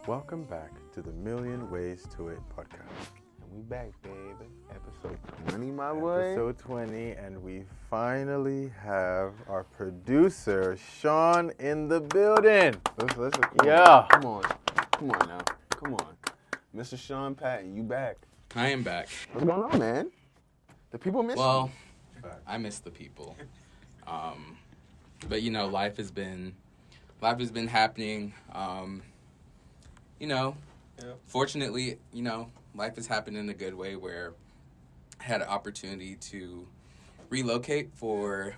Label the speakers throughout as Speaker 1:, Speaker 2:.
Speaker 1: Welcome back to the Million Ways to It podcast.
Speaker 2: And we back, baby. Episode 20, my boy.
Speaker 1: Episode 20, and we finally have our producer, Sean, in the building.
Speaker 2: Let's
Speaker 1: Yeah.
Speaker 2: Come on now. Come on. Mr. Sean Patton, you back.
Speaker 3: I am back.
Speaker 2: What's going on, man? The people miss
Speaker 3: Well,
Speaker 2: you.
Speaker 3: I miss the people. But life has been happening. Fortunately, life has happened in a good way where I had an opportunity to relocate for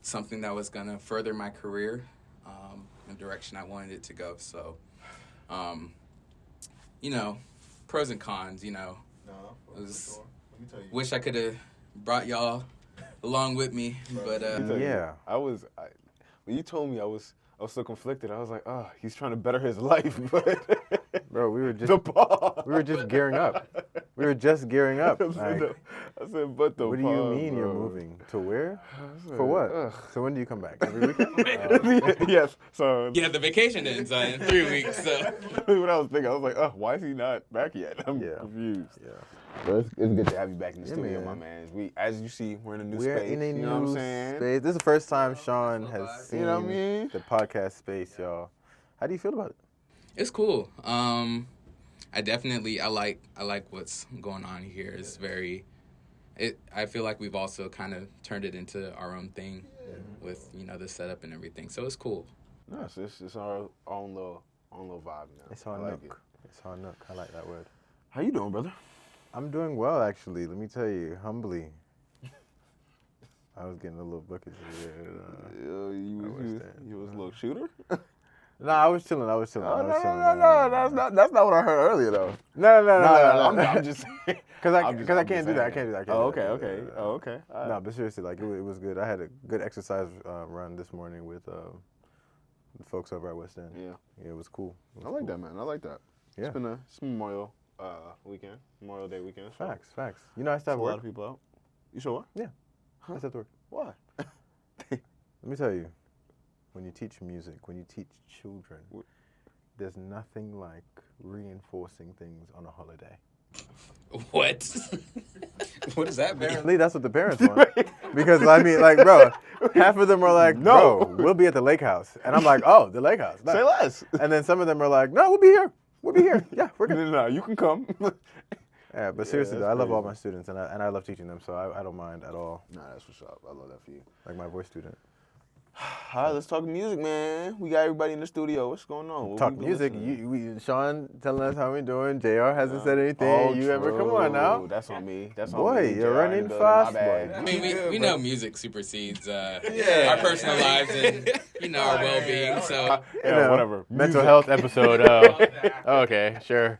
Speaker 3: something that was going to further my career in the direction I wanted it to go. So, pros and cons,
Speaker 2: No,
Speaker 3: was,
Speaker 2: Let me tell you.
Speaker 3: wish I could have brought y'all along with me, but
Speaker 1: Yeah.
Speaker 2: When you told me, I was so conflicted. I was like, oh, he's trying to better his life, but
Speaker 1: Bro, we were just gearing up. We were just gearing up.
Speaker 2: I said, but the
Speaker 1: what do you
Speaker 2: pause,
Speaker 1: mean you're
Speaker 2: bro.
Speaker 1: moving? To where?
Speaker 2: said,
Speaker 1: For what?
Speaker 2: ugh.
Speaker 1: So when do you come back? Every weekend?
Speaker 2: Yes. So
Speaker 3: yeah, the vacation ends in 3 weeks, so.
Speaker 2: what I was thinking, I was like, oh, why is he not back yet? I'm confused.
Speaker 1: Yeah.
Speaker 2: But it's good to have you back in the studio,
Speaker 1: man.
Speaker 2: my man. As you see, we're in a new
Speaker 1: We're
Speaker 2: space.
Speaker 1: in a
Speaker 2: you know what I'm
Speaker 1: new
Speaker 2: saying?
Speaker 1: space. This is the first time Sean has seen
Speaker 2: You know what I mean?
Speaker 1: the podcast space, y'all. How do you feel about it?
Speaker 3: It's cool. I like what's going on here. It's I feel like we've also kind of turned it into our own thing with, the setup and everything. So it's cool.
Speaker 2: No, it's our own little vibe now.
Speaker 1: It's our
Speaker 2: I like
Speaker 1: nook.
Speaker 2: it.
Speaker 1: It's our nook. I like that word.
Speaker 2: How you doing, brother?
Speaker 1: I'm doing well, actually. Let me tell you, humbly. I was getting a little bucket.
Speaker 2: You was a little shooter?
Speaker 1: No, I was chilling.
Speaker 2: No, that's not what I heard earlier, though.
Speaker 1: No.
Speaker 2: I'm just saying.
Speaker 1: Because I can't do that. I can't do that.
Speaker 2: Oh, okay. All right.
Speaker 1: No, but seriously, like it was good. I had a good exercise run this morning with the folks over at West End.
Speaker 2: Yeah.
Speaker 1: It was cool.
Speaker 2: I like that, man. I like that.
Speaker 1: Yeah.
Speaker 2: It's Memorial weekend, Memorial Day weekend. So
Speaker 1: Facts. You know, I still have
Speaker 2: a lot
Speaker 1: work.
Speaker 2: of people out. You sure?
Speaker 1: Yeah. I still have to work.
Speaker 2: Why?
Speaker 1: Let me tell you, when you teach music, when you teach children, there's nothing like reinforcing things on a holiday.
Speaker 3: What? What does that mean?
Speaker 1: Apparently, that's what the parents want. Because, I mean, like, bro, half of them are like,
Speaker 2: No.
Speaker 1: bro, we'll be at the lake house. And I'm like, oh, the lake house. Nice.
Speaker 2: Say less.
Speaker 1: And then some of them are like, no, we'll be here. We'll be here. Yeah, we're good.
Speaker 2: No, you can come.
Speaker 1: Yeah, but seriously, though,
Speaker 2: that's
Speaker 1: I love all
Speaker 2: crazy.
Speaker 1: my students, and I love teaching them, so I don't mind at all.
Speaker 2: Nah, that's what's up. I love that for you.
Speaker 1: Like my voice student.
Speaker 2: All right, let's talk music, man. We got everybody in the studio. What's going on? What
Speaker 1: Talk
Speaker 2: we been
Speaker 1: music.
Speaker 2: listening?
Speaker 1: Sean telling us how we doing. JR hasn't said anything. Come on now.
Speaker 2: That's on me. That's
Speaker 1: Boy,
Speaker 2: on me.
Speaker 1: you're
Speaker 2: JR
Speaker 1: running
Speaker 2: in the building.
Speaker 1: fast,
Speaker 2: My bad.
Speaker 1: boy.
Speaker 3: I mean,
Speaker 2: Good,
Speaker 3: we
Speaker 2: bro.
Speaker 3: know music supersedes our personal lives and, our well-being, so.
Speaker 2: Yeah, whatever.
Speaker 1: Mental health episode. Okay, sure.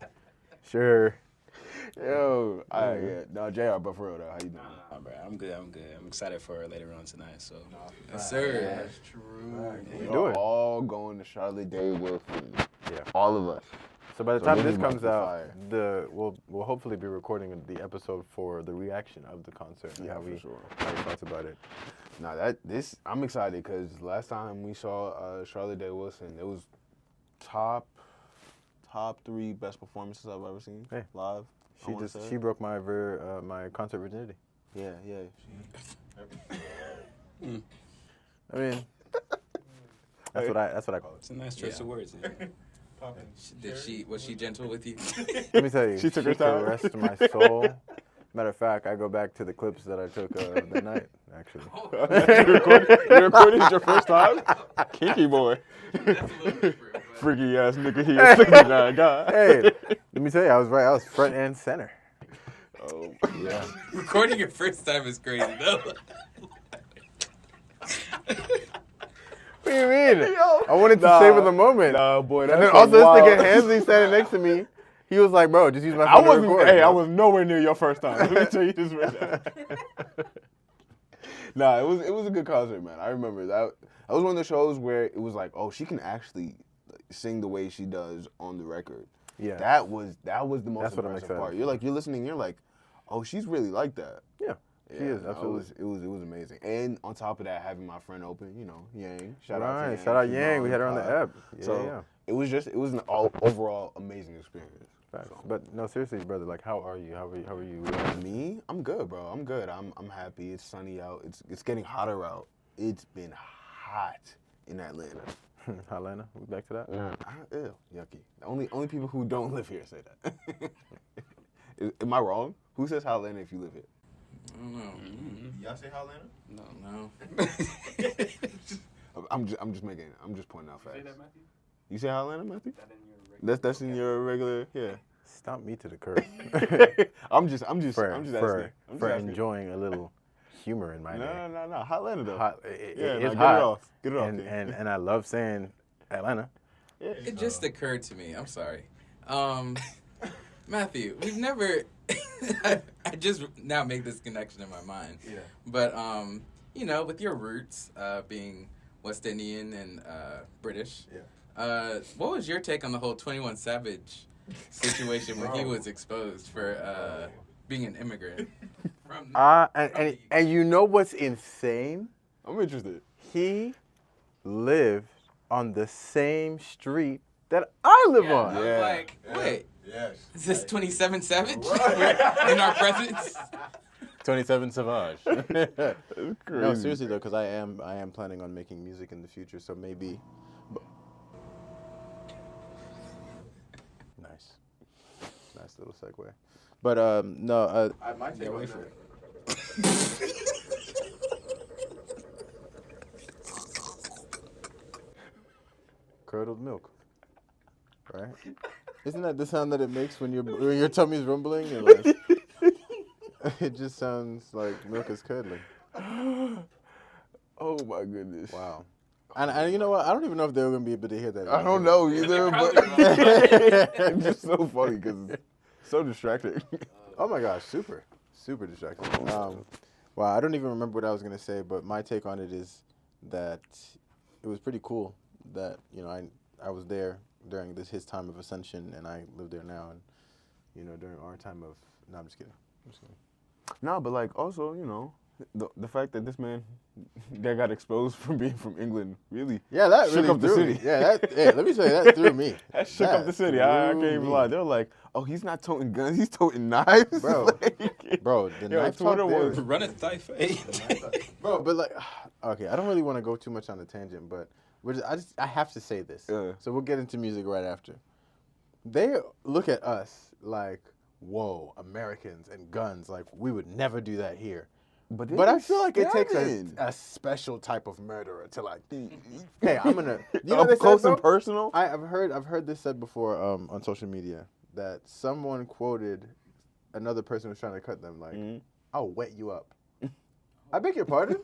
Speaker 2: Yo, no, JR, but for real though, how you doing?
Speaker 4: Oh, bro, I'm good. I'm excited for later on tonight. So,
Speaker 3: Yes, sir.
Speaker 2: That's true.
Speaker 1: We
Speaker 2: We
Speaker 1: do
Speaker 2: are
Speaker 1: it.
Speaker 2: all going to Charlotte Day Wilson.
Speaker 1: Yeah.
Speaker 2: All of us.
Speaker 1: So by the
Speaker 2: So
Speaker 1: time
Speaker 2: this
Speaker 1: this
Speaker 2: is about
Speaker 1: comes
Speaker 2: to be
Speaker 1: out,
Speaker 2: fire.
Speaker 1: we'll hopefully be recording the episode for the reaction of the concert. And
Speaker 2: Yeah,
Speaker 1: how
Speaker 2: for
Speaker 1: we
Speaker 2: sure.
Speaker 1: thought about it.
Speaker 2: Nah, I'm excited because last time we saw Charlotte Day Wilson, it was top 3 best performances I've ever seen live.
Speaker 1: She broke my my concert virginity.
Speaker 2: Yeah.
Speaker 1: I mean, that's what I call it.
Speaker 4: it's a nice choice of words. Yeah.
Speaker 3: Was she gentle with you?
Speaker 1: Let me tell you,
Speaker 2: She took her time.
Speaker 1: caressed my soul. Matter of fact, I go back to the clips that I took that night, actually.
Speaker 2: You recorded it your first time? Kinky boy.
Speaker 3: That's a little different.
Speaker 2: Freaky ass nigga here, 69 guy.
Speaker 1: Hey, let me tell you, I was right. I was front and center.
Speaker 2: Oh,
Speaker 1: Yeah.
Speaker 3: Recording your first time is crazy, though.
Speaker 1: What do you mean? I wanted to savor the moment.
Speaker 2: Nah, boy,
Speaker 1: And
Speaker 2: that's
Speaker 1: then
Speaker 2: so
Speaker 1: also this
Speaker 2: wild.
Speaker 1: nigga Hansley standing next to me. He was like, bro, just use my phone to record.
Speaker 2: I
Speaker 1: bro.
Speaker 2: was nowhere near your first time. Let me tell you this right now. Nah, it was a good concert, man. I remember that. That was one of the shows where it was like, oh, she can actually sing the way she does on the record.
Speaker 1: Yeah.
Speaker 2: That was the most
Speaker 1: That's what I'm
Speaker 2: impressive
Speaker 1: excited
Speaker 2: part.
Speaker 1: for.
Speaker 2: You're listening, you're like, oh, she's really like that.
Speaker 1: Yeah. She is,
Speaker 2: no,
Speaker 1: absolutely.
Speaker 2: It was amazing. And on top of that, having my friend open, Yang. Shout out to Yang.
Speaker 1: Shout out
Speaker 2: She's
Speaker 1: Yang.
Speaker 2: on
Speaker 1: We had her on the
Speaker 2: pod.
Speaker 1: app. Yeah,
Speaker 2: So,
Speaker 1: yeah.
Speaker 2: it was an overall amazing experience.
Speaker 1: Facts.
Speaker 2: So.
Speaker 1: But no, seriously, brother. Like, how are you? How are you?
Speaker 2: Me, I'm good, bro. I'm good. I'm happy. It's sunny out. It's getting hotter out. It's been hot in Atlanta.
Speaker 1: Atlanta. We back to that.
Speaker 2: Ew, yucky. Only people who don't live here say that. Am I wrong? Who says Atlanta if you live here?
Speaker 3: I don't know.
Speaker 2: Y'all say Atlanta?
Speaker 3: No.
Speaker 2: I'm just pointing out facts.
Speaker 4: Say that, Matthew?
Speaker 2: You say Atlanta, Matthew?
Speaker 4: That in your regular
Speaker 2: That's in your regular, yeah.
Speaker 1: Stomp me to the curb.
Speaker 2: I'm just
Speaker 1: for
Speaker 2: asking.
Speaker 1: enjoying a little humor in my name.
Speaker 2: No. Atlanta though.
Speaker 1: Hot.
Speaker 2: Yeah,
Speaker 1: It's
Speaker 2: get
Speaker 1: hot.
Speaker 2: it off. Get it off.
Speaker 1: And I love saying Atlanta.
Speaker 2: Yeah.
Speaker 3: It just occurred to me. I'm sorry. Matthew, we've never. I just now make this connection in my mind.
Speaker 2: Yeah.
Speaker 3: But with your roots being West Indian and British.
Speaker 2: Yeah.
Speaker 3: What was your take on the whole 21 Savage situation when he was exposed for being an immigrant?
Speaker 1: And you know what's insane?
Speaker 2: I'm interested.
Speaker 1: He lived on the same street that I live on.
Speaker 3: I was like, wait,
Speaker 2: Yes.
Speaker 3: is this 27 Savage in our presence?
Speaker 1: 27 Savage.
Speaker 2: That's crazy.
Speaker 1: No, seriously though, because I am planning on making music in the future, so maybe. Nice little segue. But no,
Speaker 2: I might take away for it.
Speaker 1: curdled milk, right? Isn't that the sound that it makes when your tummy's rumbling? And like, it just sounds like milk is curdling.
Speaker 2: Oh my goodness.
Speaker 1: Wow. And you know what? I don't even know if they're gonna be able to hear that.
Speaker 2: I don't know either, but it's just so funny because it's so distracting.
Speaker 1: Oh my gosh, super distracting. Wow, I don't even remember what I was gonna say, but my take on it is that it was pretty cool that I was there during his time of ascension, and I live there now, and during our time of. No, I'm just kidding.
Speaker 2: No, but like also the fact that this man that got exposed from being from England really
Speaker 1: that
Speaker 2: shook
Speaker 1: really
Speaker 2: up the
Speaker 1: threw
Speaker 2: city.
Speaker 1: Me. Yeah, let me say that threw me.
Speaker 2: That shook up the city. I can't even lie. They were like, "Oh, he's not toting guns. He's toting knives."
Speaker 1: Bro, the knife talk
Speaker 2: Twitter
Speaker 1: there-
Speaker 2: was
Speaker 4: Run it, Thief.
Speaker 1: Bro, but like, okay, I don't really want to go too much on a tangent, but I have to say this.
Speaker 2: Yeah.
Speaker 1: So we'll get into music right after. They look at us like, whoa, Americans and guns, like we would never do that here. But I feel like it takes a special type of murderer to like, hey, I'm gonna.
Speaker 2: Up close and personal.
Speaker 1: I've heard this said before on social media that someone quoted another person who's trying to cut them like, "I'll wet you up." I beg your pardon?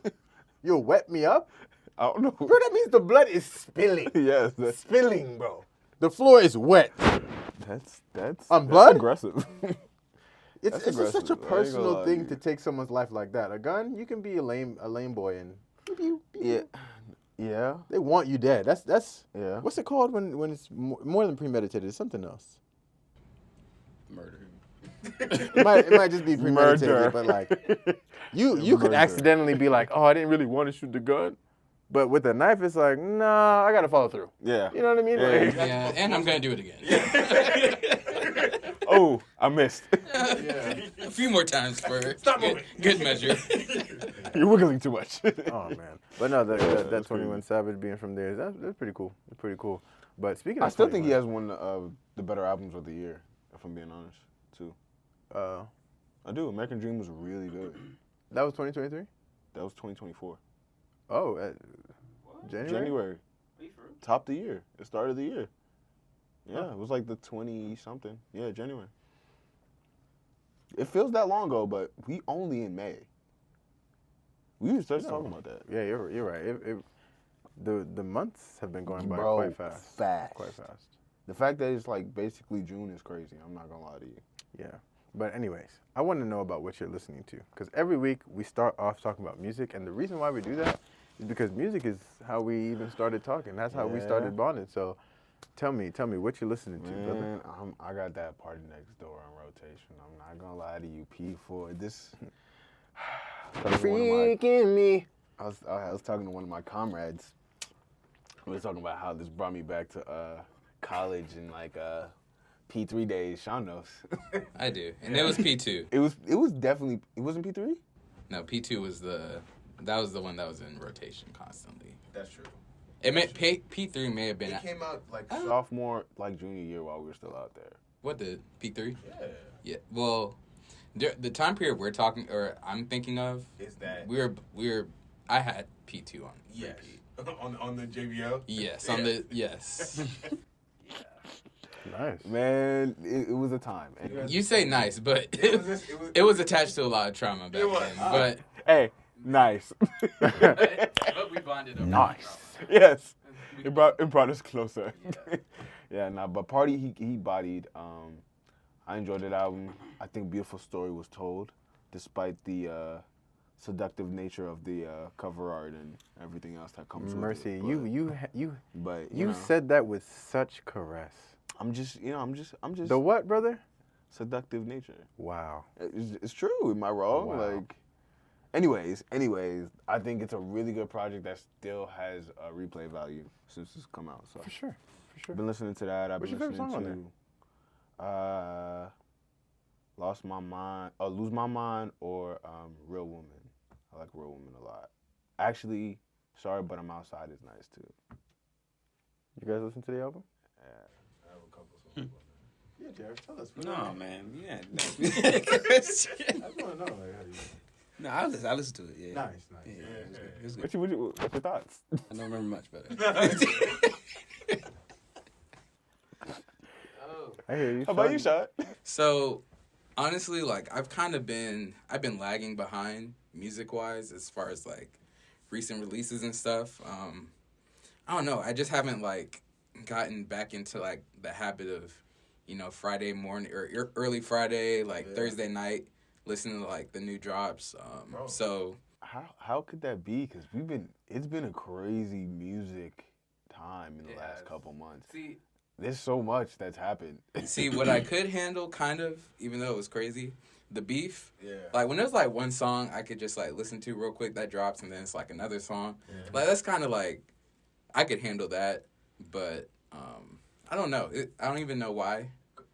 Speaker 1: You'll wet me up?
Speaker 2: I don't know.
Speaker 1: Bro, that means the blood is spilling.
Speaker 2: Yes,
Speaker 1: Spilling, bro. The floor is wet.
Speaker 2: That's
Speaker 1: On blood?
Speaker 2: aggressive.
Speaker 1: It's
Speaker 2: aggressive.
Speaker 1: such a
Speaker 2: I ain't gonna
Speaker 1: personal
Speaker 2: lie
Speaker 1: thing
Speaker 2: to
Speaker 1: to
Speaker 2: you.
Speaker 1: take someone's life like that. A gun, you can be a lame boy and
Speaker 2: Yeah.
Speaker 1: they want you dead. That's
Speaker 2: Yeah.
Speaker 1: What's it called when it's more than premeditated? It's something else.
Speaker 4: Murder.
Speaker 1: It might just be premeditated,
Speaker 2: Murder.
Speaker 1: but like you could
Speaker 2: Murder.
Speaker 1: accidentally be like, oh, I didn't really want to shoot the gun, but with a knife, it's like, nah, I gotta follow through.
Speaker 2: Yeah.
Speaker 1: You know what I mean?
Speaker 2: Yeah.
Speaker 1: Like,
Speaker 3: Yeah, and I'm gonna do it again.
Speaker 2: Oh, I missed.
Speaker 3: A few more times for good measure.
Speaker 2: You're wiggling too much.
Speaker 1: oh man, but no, that 21 Savage being from there, that's pretty cool. It's pretty cool. But speaking of,
Speaker 2: I still think he has one of the better albums of the year, if I'm being honest, too. I do. American Dream was really good.
Speaker 1: That was 2023.
Speaker 2: That was 2024.
Speaker 1: Oh, January.
Speaker 2: January. Top of the year. It started the year. Yeah, it was like the 20-something. Yeah, January. It feels that long ago, but we only in May. We just started talking about that.
Speaker 1: Yeah, you're right. The months have been going by
Speaker 2: Bro,
Speaker 1: quite fast. Quite fast.
Speaker 2: The fact that it's like basically June is crazy. I'm not gonna lie to you.
Speaker 1: Yeah. But anyways, I want to know about what you're listening to, because every week we start off talking about music, and the reason why we do that is because music is how we even started talking. That's how we started bonding. So, tell me what you're listening to, brother.
Speaker 2: Man, I got that Party Next Door on rotation. I'm not gonna lie to you, P4. This
Speaker 1: Freaking me.
Speaker 2: I was talking to one of my comrades. We were talking about how this brought me back to college and like P3 days. Sean knows.
Speaker 3: I do, and it was P2.
Speaker 2: It was definitely, it wasn't P3?
Speaker 3: No, P2 was that was the one that was in rotation constantly.
Speaker 1: That's true.
Speaker 3: It may P3 may have been.
Speaker 1: It came out like
Speaker 2: Sophomore, like junior year while we were still out there.
Speaker 3: What the P3?
Speaker 1: yeah.
Speaker 3: Yeah. Well, the time period we're talking or I'm thinking of
Speaker 1: Is that
Speaker 3: we were I had P2 on
Speaker 1: yes
Speaker 3: repeat.
Speaker 1: on the JBL?
Speaker 3: Yes, on the yes.
Speaker 1: Nice.
Speaker 2: Man, it was a time. And
Speaker 3: You say nice, but it was attached to a lot of trauma back then. But
Speaker 2: hey, nice.
Speaker 3: but we bonded over
Speaker 1: Nice.
Speaker 2: Yes. It brought us closer. Yeah, nah, but Party he bodied. I enjoyed that album. I think Beautiful Story was told, despite the seductive nature of the cover art and everything else that comes
Speaker 1: Mercy,
Speaker 2: with it.
Speaker 1: you
Speaker 2: But
Speaker 1: you
Speaker 2: know,
Speaker 1: said that with such caress.
Speaker 2: I'm just
Speaker 1: The what, brother?
Speaker 2: seductive nature.
Speaker 1: Wow.
Speaker 2: It's true. Am I wrong?
Speaker 1: Wow.
Speaker 2: Like, anyways, I think it's a really good project that still has a replay value since it's come out. So
Speaker 1: For sure.
Speaker 2: I've been listening to that. I've
Speaker 1: What's
Speaker 2: been
Speaker 1: your favorite
Speaker 2: listening
Speaker 1: song
Speaker 2: to Lost My Mind, Lose My Mind, or Real Woman. I like Real Woman a lot. Actually, Sorry But I'm Outside is nice too.
Speaker 1: You guys listen to the album?
Speaker 2: Yeah.
Speaker 1: I have a couple songs. Yeah, Jared, tell us.
Speaker 4: No, man. Yeah.
Speaker 1: I just want to know. Like, how you...
Speaker 4: No, I listen to it. Yeah.
Speaker 1: Nice.
Speaker 4: Yeah, it was good.
Speaker 2: What's your thoughts?
Speaker 4: I don't remember much, but
Speaker 1: I hear you.
Speaker 2: How about you, Shot?
Speaker 3: So, honestly, like I've been lagging behind music wise as far as like recent releases and stuff. I don't know. I just haven't like gotten back into like the habit of, Friday morning or early Friday, like Thursday night, listening to like the new drops. So
Speaker 2: How could that be? Because it's been a crazy music time in the last couple months.
Speaker 3: see
Speaker 2: There's so much that's happened.
Speaker 3: what I could handle, kind of, even though it was crazy, the beef.
Speaker 1: Yeah.
Speaker 3: Like when there's like one song I could just like listen to real quick that drops, and then it's like another song. Like that's kind of like I could handle that, but I don't know. I don't even know why.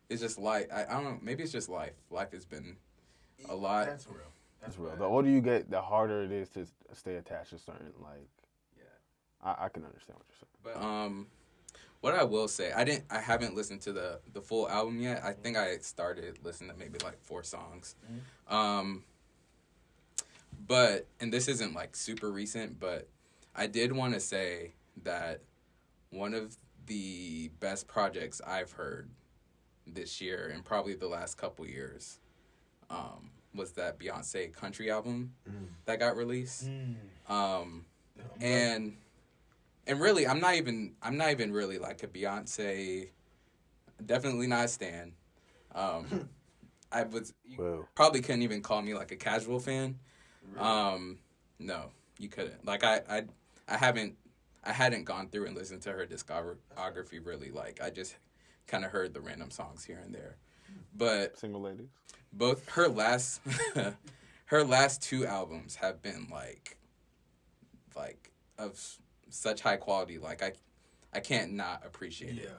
Speaker 3: It's just like I don't know. Maybe it's just life. Life has been a lot.
Speaker 1: That's real.
Speaker 2: That's real. The older you get, the harder it is to stay attached to certain, like, I can understand what you're saying.
Speaker 3: But what I will say, I haven't listened to the full album yet. I think I started listening to maybe like 4 songs. But and this isn't like super recent, but I did want to say that one of the best projects I've heard this year and probably the last couple years was that Beyonce country album that got released. And really, I'm not even really like a Beyonce. Definitely not a stan. I was probably couldn't even call me like a casual fan. Really? No, you couldn't. Like I hadn't gone through and listened to her discography really. Like I just kind of heard the random songs here and there. But
Speaker 2: Single ladies.
Speaker 3: both her last 2 albums have been like of such high quality. Like I can't not appreciate it.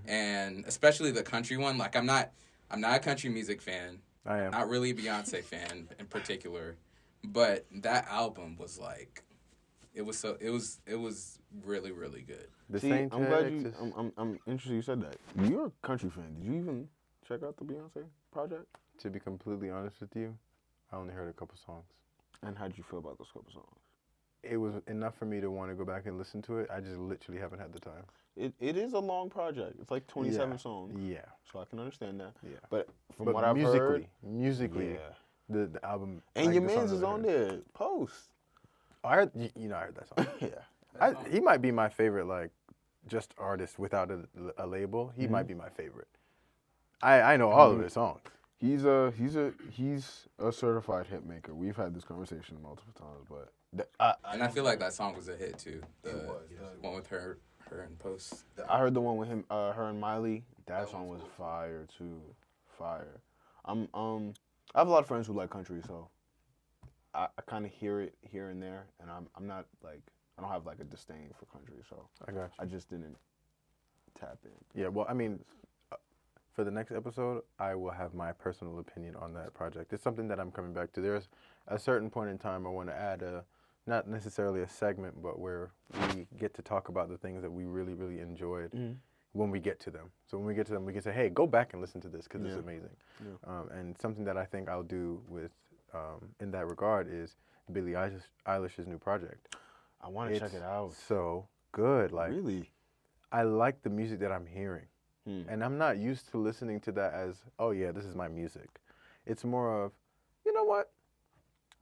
Speaker 3: And especially the country one. Like I'm not a country music fan.
Speaker 1: I am.
Speaker 3: Not really a Beyonce fan in particular, but that album was like it was really, really good.
Speaker 2: I'm glad I'm interested you said that. You're a country fan. Did you even check out the Beyonce project?
Speaker 1: To be completely honest with you, I only heard a couple songs.
Speaker 2: And how'd you feel about those couple songs?
Speaker 1: It was enough for me to want to go back and listen to it. I just literally haven't had the time.
Speaker 2: It is a long project. It's like 27 songs.
Speaker 1: Yeah.
Speaker 2: So I can understand that.
Speaker 1: Yeah.
Speaker 2: But from what I've heard,
Speaker 1: musically, the album.
Speaker 2: and
Speaker 1: like
Speaker 2: your
Speaker 1: the songs
Speaker 2: man's is
Speaker 1: that I
Speaker 2: on
Speaker 1: heard.
Speaker 2: there. Post.
Speaker 1: I heard, I heard that song.
Speaker 2: Yeah.
Speaker 1: He might be my favorite, like, just artist without a label. He might be my favorite. I know all of his songs.
Speaker 2: He's a certified hit maker. We've had this conversation multiple times, but
Speaker 3: And I feel like that song was a hit too. The one with her and Post.
Speaker 2: I heard the one with him, her and Miley. That song was fire too, fire. I have a lot of friends who like country, so I kind of hear it here and there, and I'm not like I don't have like a disdain for country, so
Speaker 1: I got you.
Speaker 2: I just didn't tap in.
Speaker 1: Yeah, well, I mean, for the next episode, I will have my personal opinion on that project. It's something that I'm coming back to. There's a certain point in time I want to add not necessarily a segment, but where we get to talk about the things that we really, really enjoyed when we get to them. So when we get to them, we can say, hey, go back and listen to this because it's amazing.
Speaker 2: Yeah.
Speaker 1: And something that I think I'll do with, in that regard is Billie Eilish's new project.
Speaker 2: I want to check it out.
Speaker 1: So good. Like,
Speaker 2: Really?
Speaker 1: I like the music that I'm hearing. And I'm not used to listening to that as, oh yeah, this is my music. It's more of, you know what?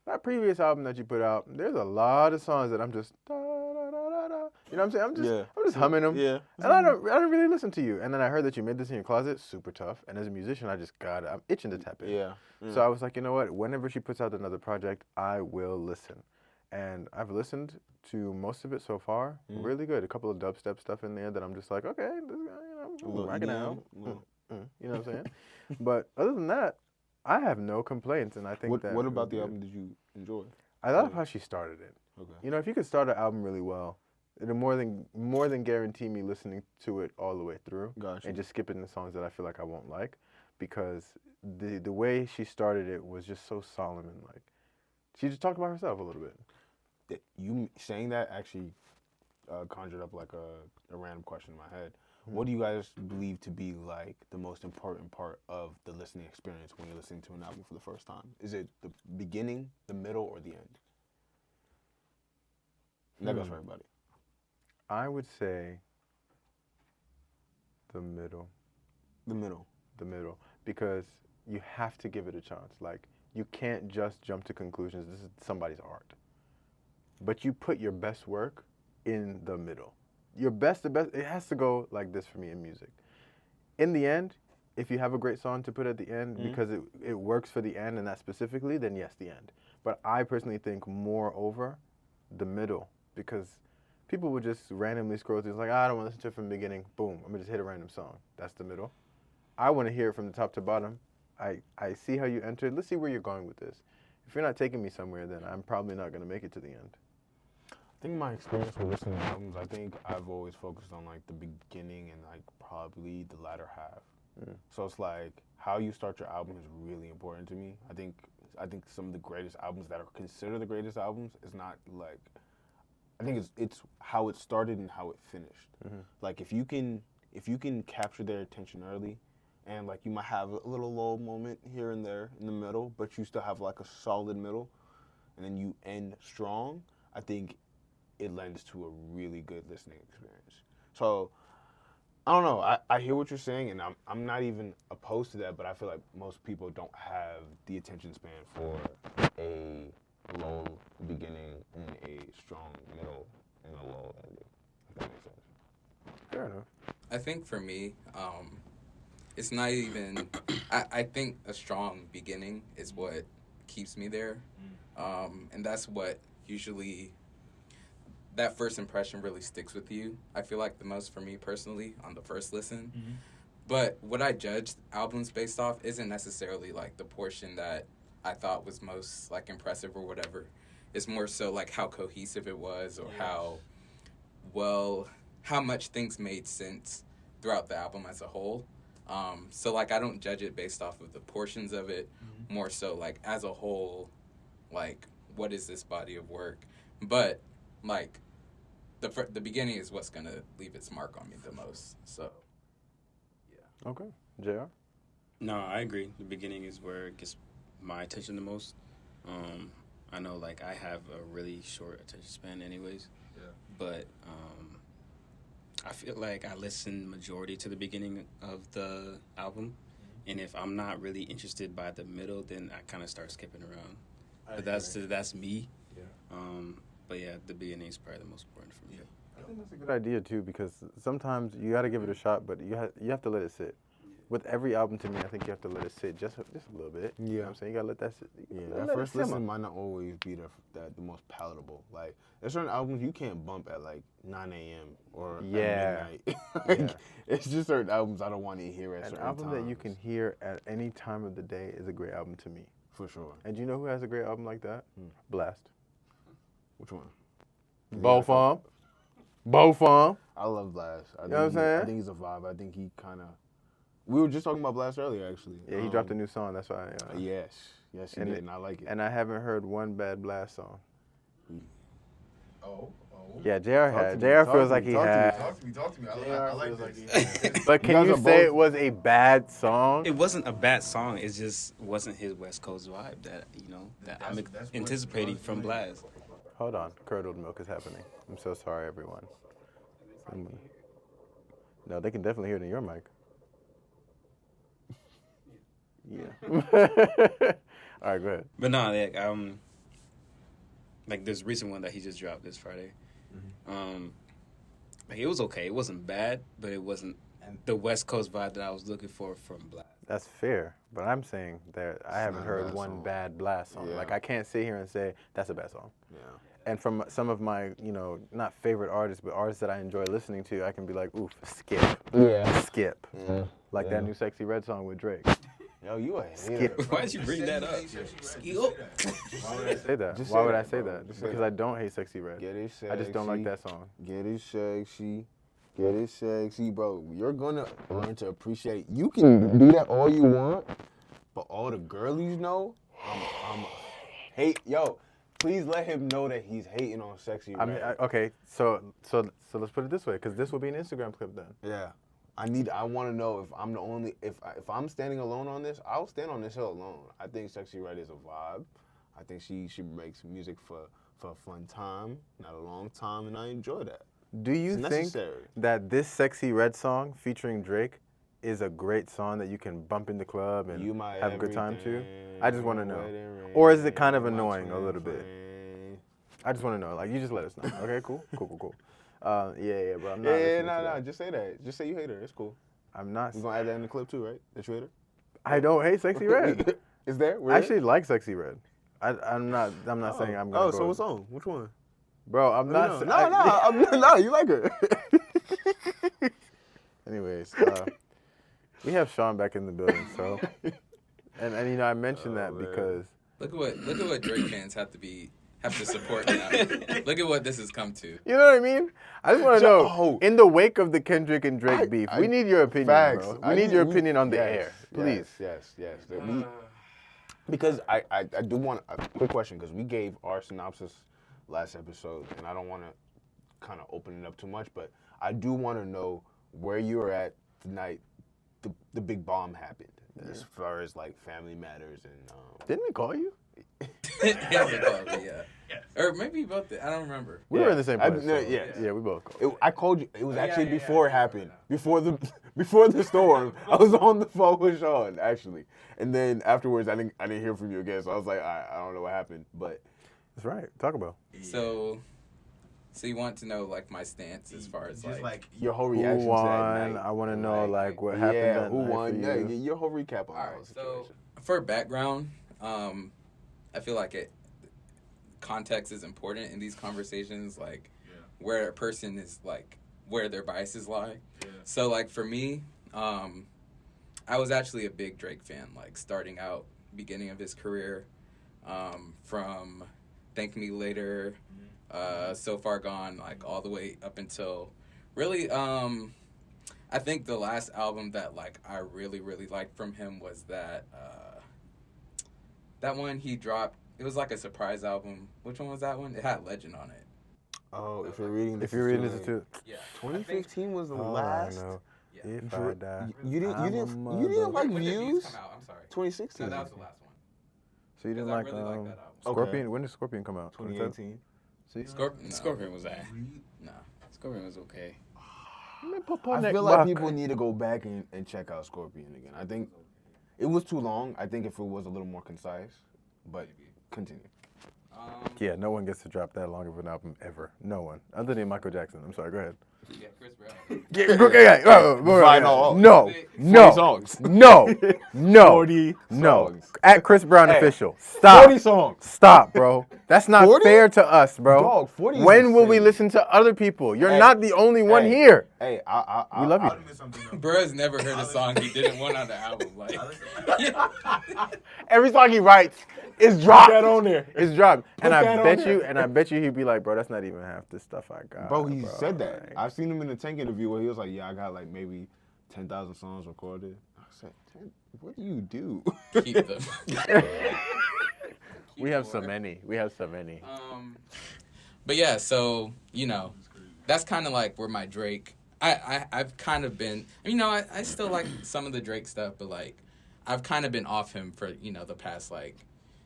Speaker 1: That previous album that you put out, there's a lot of songs that I'm just da, da, da, da, da. You know what I'm saying? I'm just humming them.
Speaker 2: Yeah.
Speaker 1: And I don't really listen to you. And then I heard that you made this in your closet, super tough. And as a musician, I'm itching to tap in.
Speaker 2: Yeah.
Speaker 1: So I was like, you know what? Whenever she puts out another project, I will listen. And I've listened to most of it so far. Really good. A couple of dubstep stuff in there that I'm just like, okay, this guy, rocking out. You know what I'm saying? But other than that, I have no complaints, and I think
Speaker 2: What about the album did you enjoy?
Speaker 1: I love how she started it.
Speaker 2: Okay.
Speaker 1: You know, if you could start an album really well, it'll more than guarantee me listening to it all the way through,
Speaker 2: Gotcha.
Speaker 1: and just skipping the songs that I feel like I won't like, because the way she started it was just so solemn and like she just talked about herself a little bit.
Speaker 2: You saying that actually conjured up like a random question in my head. What do you guys believe to be like the most important part of the listening experience when you're listening to an album for the first time? Is it the beginning, the middle, or the end? And that goes for everybody.
Speaker 1: I would say the middle.
Speaker 2: The middle.
Speaker 1: The middle, because you have to give it a chance. Like, you can't just jump to conclusions. This is somebody's art. But you put your best work in the middle. Your best, it has to go like this for me in music. In the end, if you have a great song to put at the end because it works for the end and that specifically, then yes, the end. But I personally think moreover, the middle, because people would just randomly scroll through. It's like, I don't want to listen to it from the beginning. Boom, I'm going to just hit a random song. That's the middle. I want to hear it from the top to bottom. I see how you entered. Let's see where you're going with this. If you're not taking me somewhere, then I'm probably not going to make it to the end.
Speaker 2: I think my experience with listening to albums, I think I've always focused on like the beginning and like probably the latter half. So it's like how you start your album is really important to me. I think some of the greatest albums that are considered the greatest albums is not like, I think it's how it started and how it finished. Like if you can capture their attention early, and like you might have a little low moment here and there in the middle, but you still have like a solid middle, and then you end strong, I think it lends to a really good listening experience. So I don't know. I hear what you're saying, and I'm not even opposed to that, but I feel like most people don't have the attention span for a low beginning and a strong middle and a low ending. If that makes sense.
Speaker 1: Fair enough.
Speaker 3: I think for me, it's not even. I think a strong beginning is what keeps me there, and that's what usually. That first impression really sticks with you. I feel like the most for me personally on the first listen. But what I judge albums based off isn't necessarily like the portion that I thought was most like impressive or whatever. It's more so like how cohesive it was or how much things made sense throughout the album as a whole. So like I don't judge it based off of the portions of it, more so like as a whole, like what is this body of work? But like, the beginning is what's going to leave its mark on me the most, so, yeah.
Speaker 1: Okay. JR?
Speaker 4: No, I agree. The beginning is where it gets my attention the most. I know, like, I have a really short attention span anyways. Yeah. But I feel like I listen majority to the beginning of the album. And if I'm not really interested by the middle, then I kind of start skipping around. But that's me. Yeah. But yeah, the beginning is probably the most important for me. Yeah.
Speaker 1: I think that's a good idea too, because sometimes you got to give it a shot, but you have to let it sit. With every album, to me, I think you have to let it sit just a little bit. You know what I'm saying? You got to let that sit.
Speaker 2: Yeah, that first listen might not always be the most palatable. Like, there's certain albums you can't bump at like 9 a.m. or at midnight. Like, it's just certain albums I don't want to hear at certain times.
Speaker 1: An album that you can hear at any time of the day is a great album to me.
Speaker 2: For sure.
Speaker 1: And do you know who has a great album like that? Blast.
Speaker 2: Which one?
Speaker 1: Bo Farm.
Speaker 2: I love Blast.
Speaker 1: You know what I'm saying?
Speaker 2: I think he's a vibe. I think he kind of. We were just talking about Blast earlier, actually.
Speaker 1: Yeah, he dropped a new song. That's why.
Speaker 2: Yes, he did, and I like it.
Speaker 1: And I haven't heard one bad Blast song.
Speaker 5: Oh.
Speaker 1: Yeah, JR feels like he had.
Speaker 5: Talk to me. I like this.
Speaker 1: But can you say it was a bad song?
Speaker 4: It wasn't a bad song. It just wasn't his West Coast vibe that I'm anticipating from Blast.
Speaker 1: Hold on, curdled milk is happening. I'm so sorry, everyone. No, they can definitely hear it in your mic. Yeah. All right, go ahead.
Speaker 4: But no, like this recent one that he just dropped this Friday. Like it was okay. It wasn't bad, but it wasn't the West Coast vibe that I was looking for from Blast.
Speaker 1: That's fair, but I'm saying that I haven't heard one bad Blast song.
Speaker 2: Yeah.
Speaker 1: Like I can't sit here and say that's a bad song.
Speaker 2: Yeah.
Speaker 1: And from some of my, not favorite artists, but artists that I enjoy listening to, I can be like, oof, skip.
Speaker 2: Yeah.
Speaker 1: Skip.
Speaker 2: Yeah.
Speaker 1: Like that new Sexy Red song with Drake.
Speaker 2: Yo, you a hater.
Speaker 1: Skip.
Speaker 4: Why'd you bring that up?
Speaker 1: Why would I say that? Why would I say that? Just because I don't hate Sexy Red.
Speaker 2: Get it sexy.
Speaker 1: I just don't like that song.
Speaker 2: Get it sexy. Get it sexy, bro. You're gonna learn to appreciate. You can do that all you want, but all the girlies know, I'm hate. Yo, please let him know that he's hating on Sexy Red.
Speaker 1: Okay, so let's put it this way, because this will be an Instagram clip then.
Speaker 2: Yeah. I want to know if I'm the only, if I'm standing alone on this, I'll stand on this hill alone. I think Sexy Red is a vibe. I think she makes music for a fun time, not a long time, and I enjoy that.
Speaker 1: Do you
Speaker 2: It's
Speaker 1: think
Speaker 2: necessary.
Speaker 1: that this Sexy Red song featuring Drake is a great song that you can bump in the club and
Speaker 2: You my
Speaker 1: have a good time to?
Speaker 2: everything,
Speaker 1: I just want to know.
Speaker 2: wedding ring,
Speaker 1: Or is it kind of
Speaker 2: my
Speaker 1: annoying a
Speaker 2: twin
Speaker 1: little bit?
Speaker 2: flame.
Speaker 1: I just want to know. Like, you just let us know. Okay, cool. Yeah, bro. I'm not
Speaker 2: Yeah,
Speaker 1: listening to
Speaker 2: no,
Speaker 1: that.
Speaker 2: just say that. Just say you hate her. It's cool.
Speaker 1: I'm not.
Speaker 2: We're gonna add that in the clip too, right? That you hate her?
Speaker 1: I don't hate Sexy Red.
Speaker 2: Is there?
Speaker 1: I actually like Sexy Red. I'm not saying I'm gonna.
Speaker 2: Oh, so what song? Which one?
Speaker 1: Bro, I'm not.
Speaker 2: No, you like her.
Speaker 1: Anyways, we have Sean back in the building, so and I mentioned that
Speaker 2: man.
Speaker 1: because
Speaker 3: Look at what Drake fans have to support now. Look at what this has come to.
Speaker 1: you know what I mean. I just want to know, in the wake of the Kendrick and Drake beef, we need your opinion,
Speaker 2: Facts.
Speaker 1: bro. We need your opinion on the air, please.
Speaker 2: Yes. Because I do want a quick question, because we gave our synopsis last episode, and I don't want to kind of open it up too much, but I do want to know where you were at the night the big bomb happened, as far as like family matters and.
Speaker 1: Didn't we call you?
Speaker 3: Yeah. Or maybe both. I don't remember.
Speaker 1: We were in the same place.
Speaker 2: Yeah,
Speaker 1: we both called.
Speaker 2: I called you. It was actually before it happened. Before the storm. I was on the phone with Sean actually, and then afterwards I didn't hear from you again. So I was like, I don't know what happened, but
Speaker 1: That's right. Talk about.
Speaker 3: So you want to know like my stance as far as like
Speaker 2: your whole
Speaker 1: Who
Speaker 2: reaction to
Speaker 1: won?
Speaker 2: that night.
Speaker 1: I want to know like what happened that
Speaker 2: who
Speaker 1: night
Speaker 2: won?
Speaker 1: for you.
Speaker 2: Yeah, your whole recap on
Speaker 3: All
Speaker 2: that
Speaker 3: right, so
Speaker 2: situation.
Speaker 3: for background, I feel like context is important in these conversations, like where a person is, like where their biases lie. Yeah. So like for me, I was actually a big Drake fan, like starting out, beginning of his career, from Thank Me Later, So Far Gone, like all the way up until really, I think the last album that like I really, really liked from him was that one he dropped. It was like a surprise album. Which one was that one? It had Legend on it.
Speaker 2: Oh, if you're reading this,
Speaker 1: too.
Speaker 3: Yeah.
Speaker 2: 2015 was the
Speaker 1: Oh,
Speaker 2: last.
Speaker 1: I know.
Speaker 3: Yeah.
Speaker 1: If I die,
Speaker 2: You didn't like
Speaker 3: When did
Speaker 2: Views?
Speaker 3: come out? I'm sorry.
Speaker 2: 2016.
Speaker 3: No, that was the last one.
Speaker 1: so you didn't
Speaker 3: 'Cause I
Speaker 1: like
Speaker 3: really like that album.
Speaker 1: Scorpion?
Speaker 2: Okay.
Speaker 1: When did Scorpion come out?
Speaker 2: 2018.
Speaker 1: See?
Speaker 3: Scorpion. No.
Speaker 4: Scorpion was that.
Speaker 3: No.
Speaker 4: Scorpion was okay.
Speaker 2: I feel like people need to go back and check out Scorpion again. I think it was too long. I think if it was a little more concise, but continue.
Speaker 1: Yeah, no one gets to drop that long of an album ever. No one, other than Michael Jackson. I'm sorry. Go ahead.
Speaker 3: Yeah, Chris Brown.
Speaker 1: No.
Speaker 2: songs.
Speaker 1: No.
Speaker 2: 40
Speaker 1: No.
Speaker 2: songs.
Speaker 1: At Chris Brown
Speaker 2: Hey,
Speaker 1: official. Stop.
Speaker 2: 40 songs.
Speaker 1: Stop, bro. That's not
Speaker 2: 40?
Speaker 1: fair to us, bro.
Speaker 2: Dog, 40 is
Speaker 1: when will we
Speaker 2: insane.
Speaker 1: listen to other people? You're
Speaker 2: Hey,
Speaker 1: not the only one
Speaker 2: hey,
Speaker 1: here.
Speaker 2: Hey,
Speaker 1: We love you.
Speaker 5: I'll admit something though.
Speaker 3: Bruh's never heard a song he didn't want on the album. Like,
Speaker 1: Every song he writes is dropped.
Speaker 2: that on there.
Speaker 1: It's dropped. And
Speaker 2: that
Speaker 1: I
Speaker 2: on
Speaker 1: bet
Speaker 2: there.
Speaker 1: you, he'd be like, bro, that's not even half the stuff I got.
Speaker 2: Bro, he said that.
Speaker 1: Like,
Speaker 2: I've seen him in the Tank interview where he was like, yeah, I got like maybe 10,000 songs recorded. I said, what do you do?
Speaker 3: keep them.
Speaker 1: we have so many.
Speaker 3: But yeah, so, you know, that's kind of like where my Drake, I've kind of been, you know, I still like some of the Drake stuff, but like, I've kind of been off him for, you know, the past like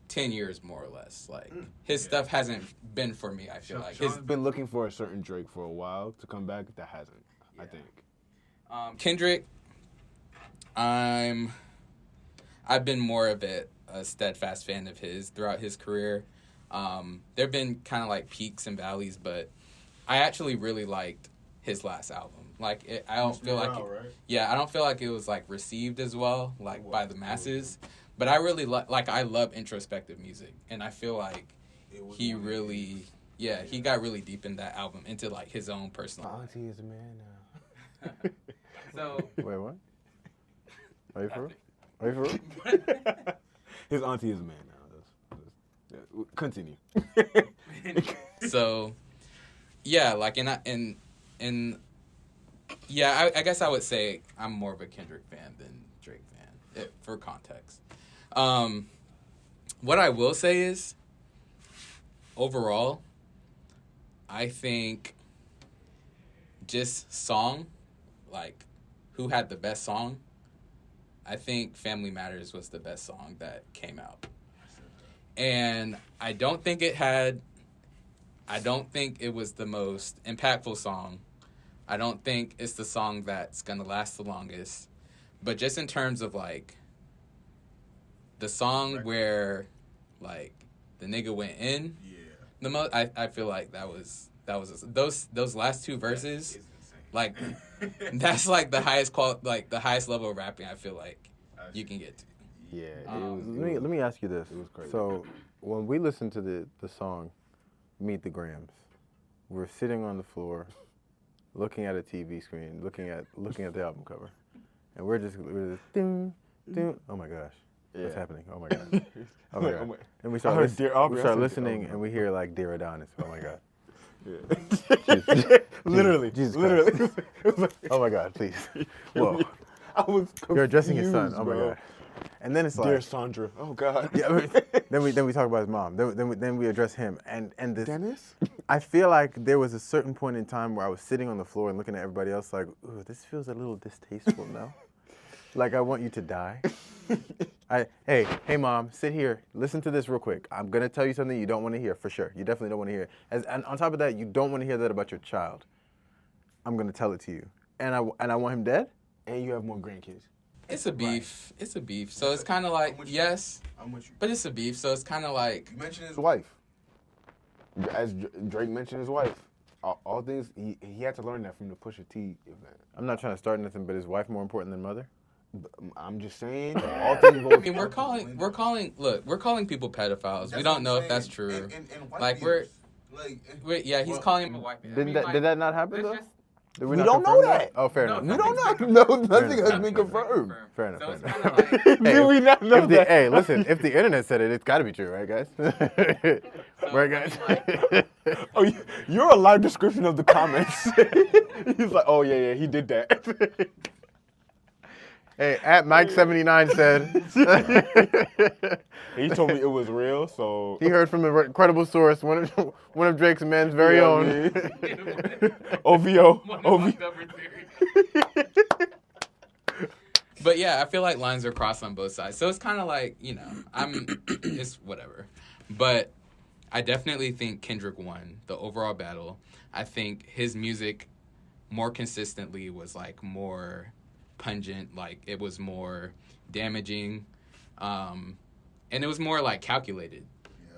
Speaker 3: 10 years more or less. Like, his stuff hasn't been for me, I feel like.
Speaker 2: He's been looking for a certain Drake for a while to come back. That hasn't, I think.
Speaker 3: Kendrick, I've been more of a steadfast fan of his throughout his career. There have been kind of like peaks and valleys, but I actually really liked his last album. Like, I don't feel like, I don't feel like it was like received as well, like by the masses. But I really I love introspective music, and I feel like he really, he got really deep in that album into like his own personal life.
Speaker 2: Auntie is a man now.
Speaker 3: So
Speaker 1: wait, what? Are you for real?
Speaker 2: His auntie is a man now. Continue.
Speaker 3: So, yeah, like, I guess I would say I'm more of a Kendrick fan than Drake fan, for context. What I will say is, overall, I think just song, like, who had the best song, I think Family Matters was the best song that came out. And I don't think it was the most impactful song. I don't think it's the song that's going to last the longest. But just in terms of, like, the song where, like, the nigga went in, the most, I feel like that was those last two verses, like, that's, like, the highest the highest level of rapping I feel like you can get to.
Speaker 2: Yeah.
Speaker 1: Let me ask you this.
Speaker 2: It was crazy.
Speaker 1: So, when we listened to the song Meet the Grams, we're sitting on the floor, looking at a TV screen, looking at the album cover, and we're just ding, ding. Oh my gosh, what's happening? Oh my gosh, oh my god. And we start listening, and we hear like Dear Adonis. Oh my god.
Speaker 2: Literally.
Speaker 1: Jesus
Speaker 2: literally.
Speaker 1: Christ.
Speaker 2: It was like,
Speaker 1: Oh my god, please. Whoa.
Speaker 2: I was confused,
Speaker 1: You're addressing his son. Oh my
Speaker 2: bro.
Speaker 1: god. And then it's like,
Speaker 2: Dear Sandra. Oh God.
Speaker 1: yeah, then we talk about his mom. Then we address him. And this.
Speaker 2: Dennis?
Speaker 1: I feel like there was a certain point in time where I was sitting on the floor and looking at everybody else like, ooh, this feels a little distasteful now. Like I want you to die. Hey mom, sit here. Listen to this real quick. I'm gonna tell you something you don't want to hear for sure. You definitely don't want to hear. And on top of that, you don't want to hear that about your child. I'm gonna tell it to you. And I want him dead.
Speaker 2: And you have more grandkids.
Speaker 3: It's a beef. Right. It's a beef. So it's kind of like, yes,
Speaker 5: I'm with you.
Speaker 3: but it's a beef. So it's kind of like,
Speaker 5: You mentioned
Speaker 2: His wife. As Drake mentioned his wife. All things, he had to learn that from the Pusha T event.
Speaker 1: I'm not trying to start nothing, but is wife more important than mother?
Speaker 2: I'm just saying, all things go.
Speaker 3: I mean, we're calling people pedophiles. We don't know if that's true.
Speaker 5: And
Speaker 3: like he's calling him a white man.
Speaker 1: Did that not happen though? Did
Speaker 2: We
Speaker 1: not
Speaker 2: don't know
Speaker 1: confirm
Speaker 2: that.
Speaker 1: Oh, fair
Speaker 3: No,
Speaker 1: enough.
Speaker 2: We don't know. No, nothing has
Speaker 1: enough.
Speaker 2: been confirmed.
Speaker 1: Fair enough.
Speaker 3: So it's
Speaker 1: fair
Speaker 3: kind
Speaker 1: enough.
Speaker 3: of like,
Speaker 2: Did we not know that?
Speaker 1: Hey, listen, if the internet said it, it's got to be true, right, guys? Right, guys?
Speaker 2: Oh, you're a live description of the comments. He's like, oh yeah, he did that.
Speaker 1: Hey, at Mike79 said
Speaker 2: He told me it was real, so
Speaker 1: he heard from a credible source, one of Drake's men's very own.
Speaker 2: OVO.
Speaker 3: but yeah, I feel like lines are crossed on both sides. So it's kind of like, you know, it's whatever. But I definitely think Kendrick won the overall battle. I think his music more consistently was like more pungent, like it was more damaging, and it was more like calculated.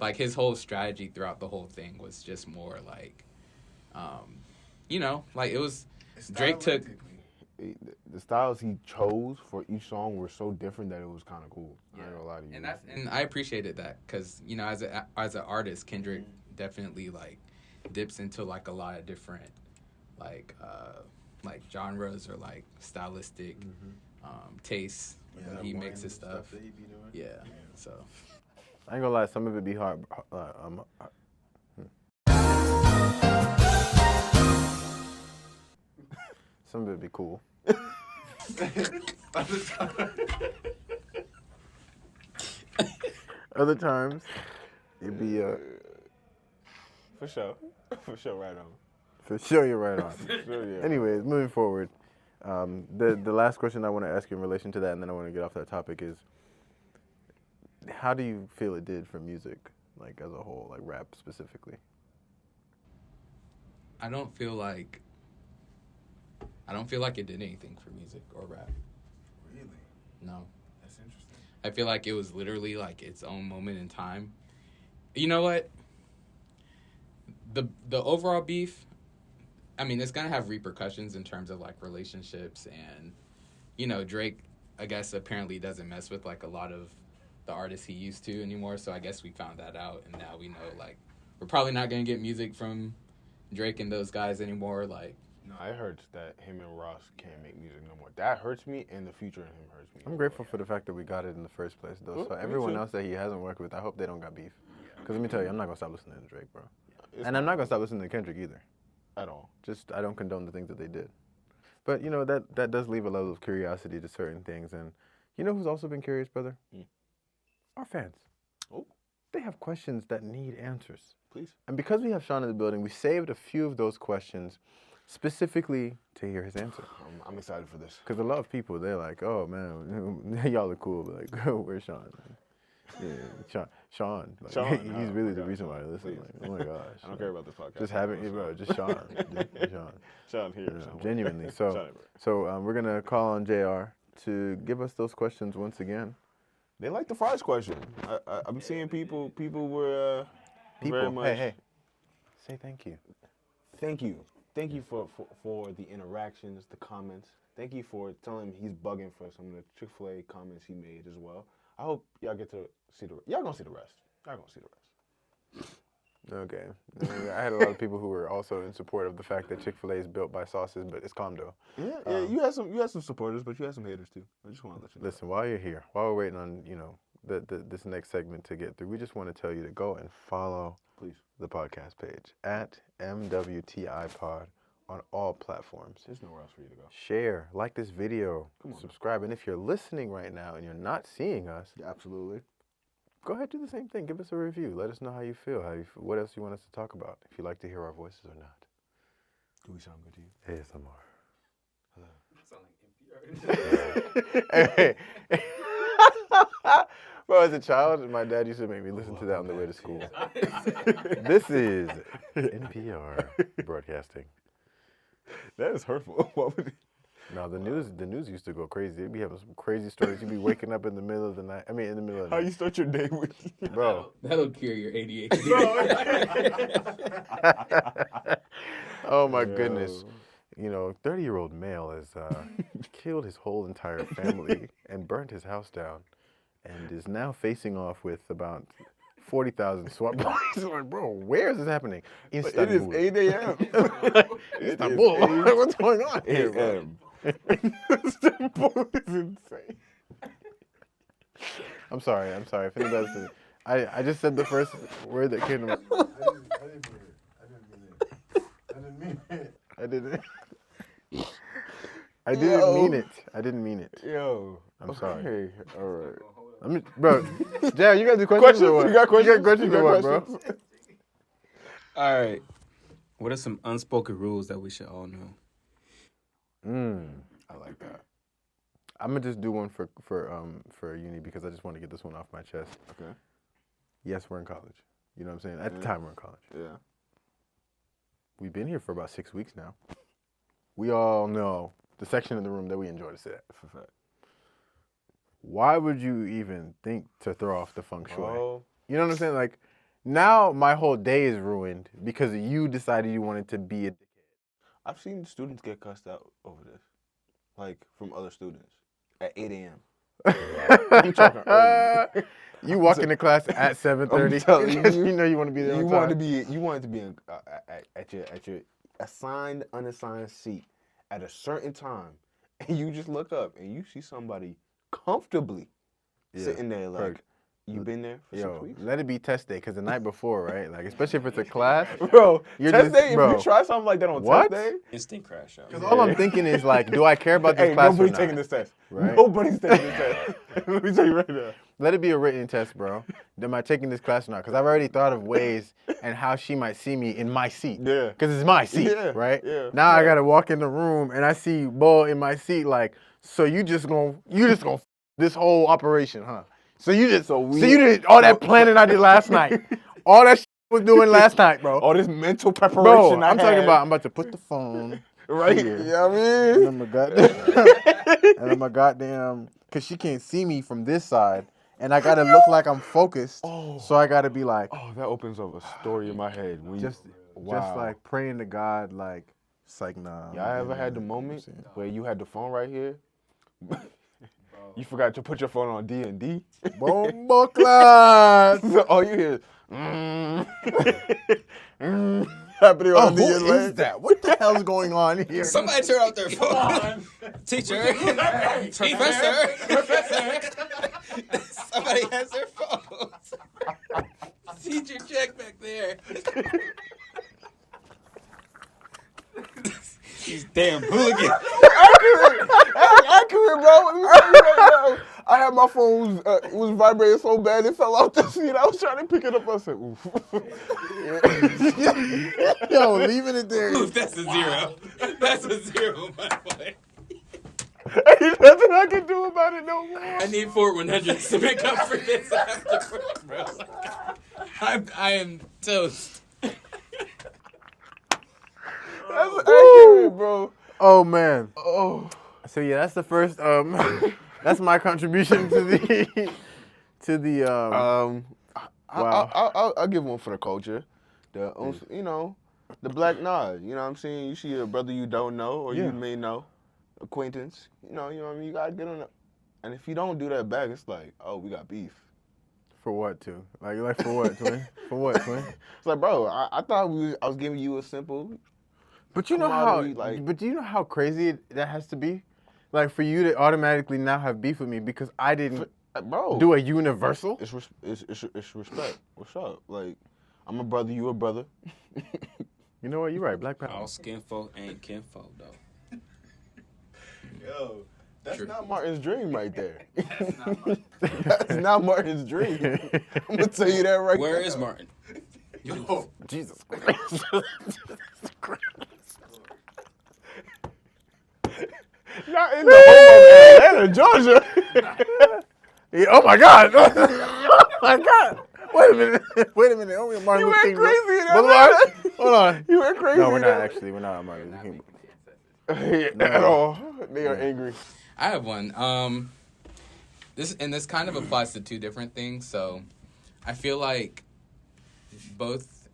Speaker 3: Like his whole strategy throughout the whole thing was just more like, you know, like it was Drake took.
Speaker 2: the styles he chose for each song were so different that it was kind of cool. I ain't gonna lie to you.
Speaker 3: And I appreciated that because as an artist, Kendrick definitely like dips into like a lot of different like genres or like stylistic tastes when he makes his stuff.
Speaker 5: That he be doing.
Speaker 3: Yeah, so.
Speaker 1: I ain't gonna lie, some of it be hard. Some of it be cool. Other times, it be
Speaker 2: For sure, right on.
Speaker 1: for sure you're right on.
Speaker 2: Sure, yeah.
Speaker 1: Anyways, moving forward, the last question I want to ask you in relation to that, and then I want to get off that topic is, how do you feel it did for music, like as a whole, like rap specifically?
Speaker 3: I don't feel like it did anything for music or rap.
Speaker 5: Really?
Speaker 3: No.
Speaker 5: That's interesting.
Speaker 3: I feel like it was literally like its own moment in time. You know what? The overall beef, I mean, it's gonna have repercussions in terms of like relationships and, you know, Drake, I guess apparently doesn't mess with like a lot of the artists he used to anymore. So I guess we found that out, and now we know like we're probably not gonna get music from Drake and those guys anymore. Like,
Speaker 2: No, I heard that him and Ross can't make music no more. That hurts me, and the future of him hurts me.
Speaker 1: I'm grateful for the fact that we got it in the first place, though. So
Speaker 2: Me
Speaker 1: everyone
Speaker 2: too.
Speaker 1: else that he hasn't worked with, I hope they don't got beef. Because let me tell you, I'm not gonna stop listening to Drake, bro.
Speaker 2: It's
Speaker 1: And I'm not gonna stop listening to Kendrick either.
Speaker 2: at all.
Speaker 1: Just I don't condone the things that they did. But you know that does leave a level of curiosity to certain things. And you know who's also been curious, brother? Our fans.
Speaker 2: Oh,
Speaker 1: They have questions that need answers.
Speaker 2: please.
Speaker 1: And because we have Sean in the building, we saved a few of those questions specifically to hear his answer.
Speaker 2: I'm excited for this.
Speaker 1: Because a lot of people, they're like, oh man, y'all are cool. But like, where's Sean? Yeah, Sean. Like,
Speaker 2: Sean,
Speaker 1: he's
Speaker 2: oh
Speaker 1: really
Speaker 2: my
Speaker 1: the
Speaker 2: God,
Speaker 1: reason why I
Speaker 2: Sean,
Speaker 1: listen.
Speaker 2: please.
Speaker 1: Like, oh my gosh.
Speaker 2: I don't care about this podcast.
Speaker 1: Just having, bro, just Sean. Just Sean.
Speaker 2: Sean here.
Speaker 1: Yeah,
Speaker 2: Sean.
Speaker 1: genuinely.
Speaker 2: Sean
Speaker 1: So,
Speaker 2: everywhere.
Speaker 1: we're gonna call on JR to give us those questions once again.
Speaker 2: They like the fries question. I'm seeing people were very much.
Speaker 1: Hey, say thank you.
Speaker 2: Thank you for the interactions, the comments. Thank you for telling him he's bugging for some of the Chick-fil-A comments he made as well. I hope y'all get to see y'all gonna see the rest. Y'all gonna see the rest.
Speaker 1: Okay. I had a lot of people who were also in support of the fact that Chick-fil-A is built by sauces, but it's calm though.
Speaker 2: Yeah, you had some supporters, but you had some haters too. I just want to let you know.
Speaker 1: Listen, while you're here, while we're waiting on this next segment to get through, we just want to tell you to go and follow
Speaker 2: Please.
Speaker 1: the podcast page at MWTI Pod on all platforms.
Speaker 2: There's nowhere else for you to go.
Speaker 1: Share, like this video,
Speaker 2: Come on.
Speaker 1: subscribe, and if you're listening right now and you're not seeing us,
Speaker 2: Yeah, absolutely.
Speaker 1: go ahead, do the same thing. Give us a review. Let us know how you feel. What else you want us to talk about? If you like to hear our voices or not.
Speaker 2: Do we sound good to you?
Speaker 1: ASMR.
Speaker 3: Sound like NPR.
Speaker 1: Hey. Bro, as a child, my dad used to make me listen to that on the way to school. This is NPR broadcasting.
Speaker 2: That is hurtful. What would
Speaker 1: No, the news used to go crazy. They'd be having some crazy stories. You'd be waking up in the middle of the night. I mean, in the middle of the
Speaker 2: How
Speaker 1: night.
Speaker 2: you start your day with?
Speaker 1: Bro.
Speaker 3: That'll cure your ADHD.
Speaker 1: Oh my goodness. You know, 30-year-old male has killed his whole entire family and burnt his house down and is now facing off with about 40,000 SWAT boys. Like, bro, where is this happening?
Speaker 2: It is
Speaker 1: Istanbul.
Speaker 2: 8 a.m.
Speaker 1: Istanbul. What's going on here, bro?
Speaker 2: Istanbul is insane.
Speaker 1: I'm sorry. If anybody else, I just said the first word that came to my. I didn't mean it.
Speaker 2: Yo.
Speaker 1: I'm sorry.
Speaker 2: Okay. All right.
Speaker 1: I mean, bro, Jared, you got the questions or what?
Speaker 2: You got questions?
Speaker 1: You got questions or what, bro?
Speaker 4: All right. What are some unspoken rules that we should all know?
Speaker 2: I like that.
Speaker 1: I'm gonna just do one for uni because I just want to get this one off my chest.
Speaker 2: Okay.
Speaker 1: Yes, we're in college. You know what I'm saying? At the time, we're in college.
Speaker 2: Yeah.
Speaker 1: We've been here for about 6 weeks now. We all know the section of the room that we enjoy to sit at.
Speaker 2: For fact.
Speaker 1: Why would you even think to throw off the feng shui?
Speaker 2: Oh.
Speaker 1: You know what I'm saying? Like, now my whole day is ruined because you decided you wanted to be a dickhead.
Speaker 2: I've seen students get cussed out over this. like from other students at 8 a.m. I'm talking early.
Speaker 1: You walk into class at 7:30.
Speaker 2: I'm telling you,
Speaker 1: you know you want to be there.
Speaker 2: You
Speaker 1: on
Speaker 2: wanted to
Speaker 1: time.
Speaker 2: be at your assigned unassigned seat at a certain time, and you just look up and you see somebody comfortably sitting there like.
Speaker 1: Right.
Speaker 2: You been there for 6 weeks?
Speaker 1: Let it be test day, because the night before, right? Like, especially if it's a class.
Speaker 2: Bro,
Speaker 1: You're
Speaker 2: test
Speaker 1: just-
Speaker 2: day,
Speaker 1: bro.
Speaker 2: if you try something like that on
Speaker 1: What?
Speaker 2: test day,
Speaker 4: Instant crash out.
Speaker 1: Because all I'm thinking is, like, do I care about this
Speaker 2: hey,
Speaker 1: class or
Speaker 2: nobody's
Speaker 1: not?
Speaker 2: taking this test.
Speaker 1: Right?
Speaker 2: Nobody's taking this test. Let me tell you right now.
Speaker 1: Let it be a written test, bro. Am I taking this class or not? Because I've already thought of ways and how she might see me in my seat.
Speaker 2: Yeah.
Speaker 1: Because it's my seat,
Speaker 2: Yeah,
Speaker 1: right?
Speaker 2: yeah,
Speaker 1: Now I
Speaker 2: yeah.
Speaker 1: got to walk in the room and I see Bull in my seat, like, so you just gonna this whole operation, huh? So you did all that planning I did last night. All that shit I was doing last night, bro.
Speaker 2: All this mental
Speaker 1: Bro,
Speaker 2: preparation
Speaker 1: I'm talking about, I'm about to put the phone
Speaker 2: right?
Speaker 1: here.
Speaker 2: You know what I mean?
Speaker 1: And I'm a goddamn, because she can't see me from this side. And I got to look like I'm focused. So I got to be like,
Speaker 2: Oh, that opens up a story in my head. When
Speaker 1: just like praying to God, like, it's like, nah.
Speaker 2: Y'all ever had the moment where you had the phone right here? You forgot to put your phone on D&D?
Speaker 1: Bombo class.
Speaker 2: So all you hear is, happening
Speaker 1: Oh,
Speaker 2: under
Speaker 1: who
Speaker 2: your
Speaker 1: is
Speaker 2: leg.
Speaker 1: that? What the hell's going on here?
Speaker 3: Somebody turn off their phone. Teacher. Professor. Somebody has their phones. Teacher, check back there.
Speaker 4: These damn hooligans.
Speaker 2: Accurate, bro. Let me tell you right now. I had my phone, it was vibrating so bad it fell out the seat. I was trying to pick it up. I said, oof.
Speaker 1: Yo, leaving it there.
Speaker 3: Oof, that's a zero. That's a zero, my boy.
Speaker 2: Ain't nothing I can do about it no more.
Speaker 3: I need Fort 100s to make up for this afterwards, bro. I am toast.
Speaker 2: That's accurate, bro.
Speaker 1: Oh, man.
Speaker 2: Oh.
Speaker 1: So, yeah, that's the first, that's my contribution to the, wow.
Speaker 2: I'll give one for the culture. The you know, the black nod. You know what I'm saying? You see a brother you don't know or you may know, acquaintance. You know what I mean? You gotta get on it. And if you don't do that back, it's like, oh, we got beef.
Speaker 1: For what, too? Like for what, twin? For what, twin?
Speaker 2: It's like, bro, I thought I was giving you a simple.
Speaker 1: But you know how,
Speaker 2: camaraderie,
Speaker 1: but do you know how crazy that has to be? Like, for you to automatically now have beef with me because I didn't
Speaker 2: bro,
Speaker 1: do a universal?
Speaker 2: It's respect. What's up? Like, I'm a brother, you a brother.
Speaker 1: You know what? You're right. Black
Speaker 4: All
Speaker 1: power.
Speaker 4: skin folk ain't kinfolk though.
Speaker 2: Yo, that's
Speaker 3: True.
Speaker 2: not Martin's dream right there.
Speaker 5: That's not my.
Speaker 2: That's not Martin's dream. I'm gonna tell you that right
Speaker 4: Where
Speaker 2: now.
Speaker 4: is Martin?
Speaker 1: Jesus Christ.
Speaker 2: Not in the home of Atlanta, Georgia.
Speaker 1: Yeah, oh my God! Oh my God! Wait a minute! Wait a minute! Only Martin
Speaker 2: You
Speaker 1: Luther
Speaker 2: went
Speaker 1: King.
Speaker 2: crazy in
Speaker 1: Hold
Speaker 2: Atlanta.
Speaker 1: on! Hold on!
Speaker 2: You went crazy.
Speaker 1: No, we're
Speaker 2: in
Speaker 1: not
Speaker 2: Atlanta.
Speaker 1: actually. We're not Martin Luther King.
Speaker 2: At all. They are angry.
Speaker 3: I have one. This kind of applies to two different things. So, I feel like both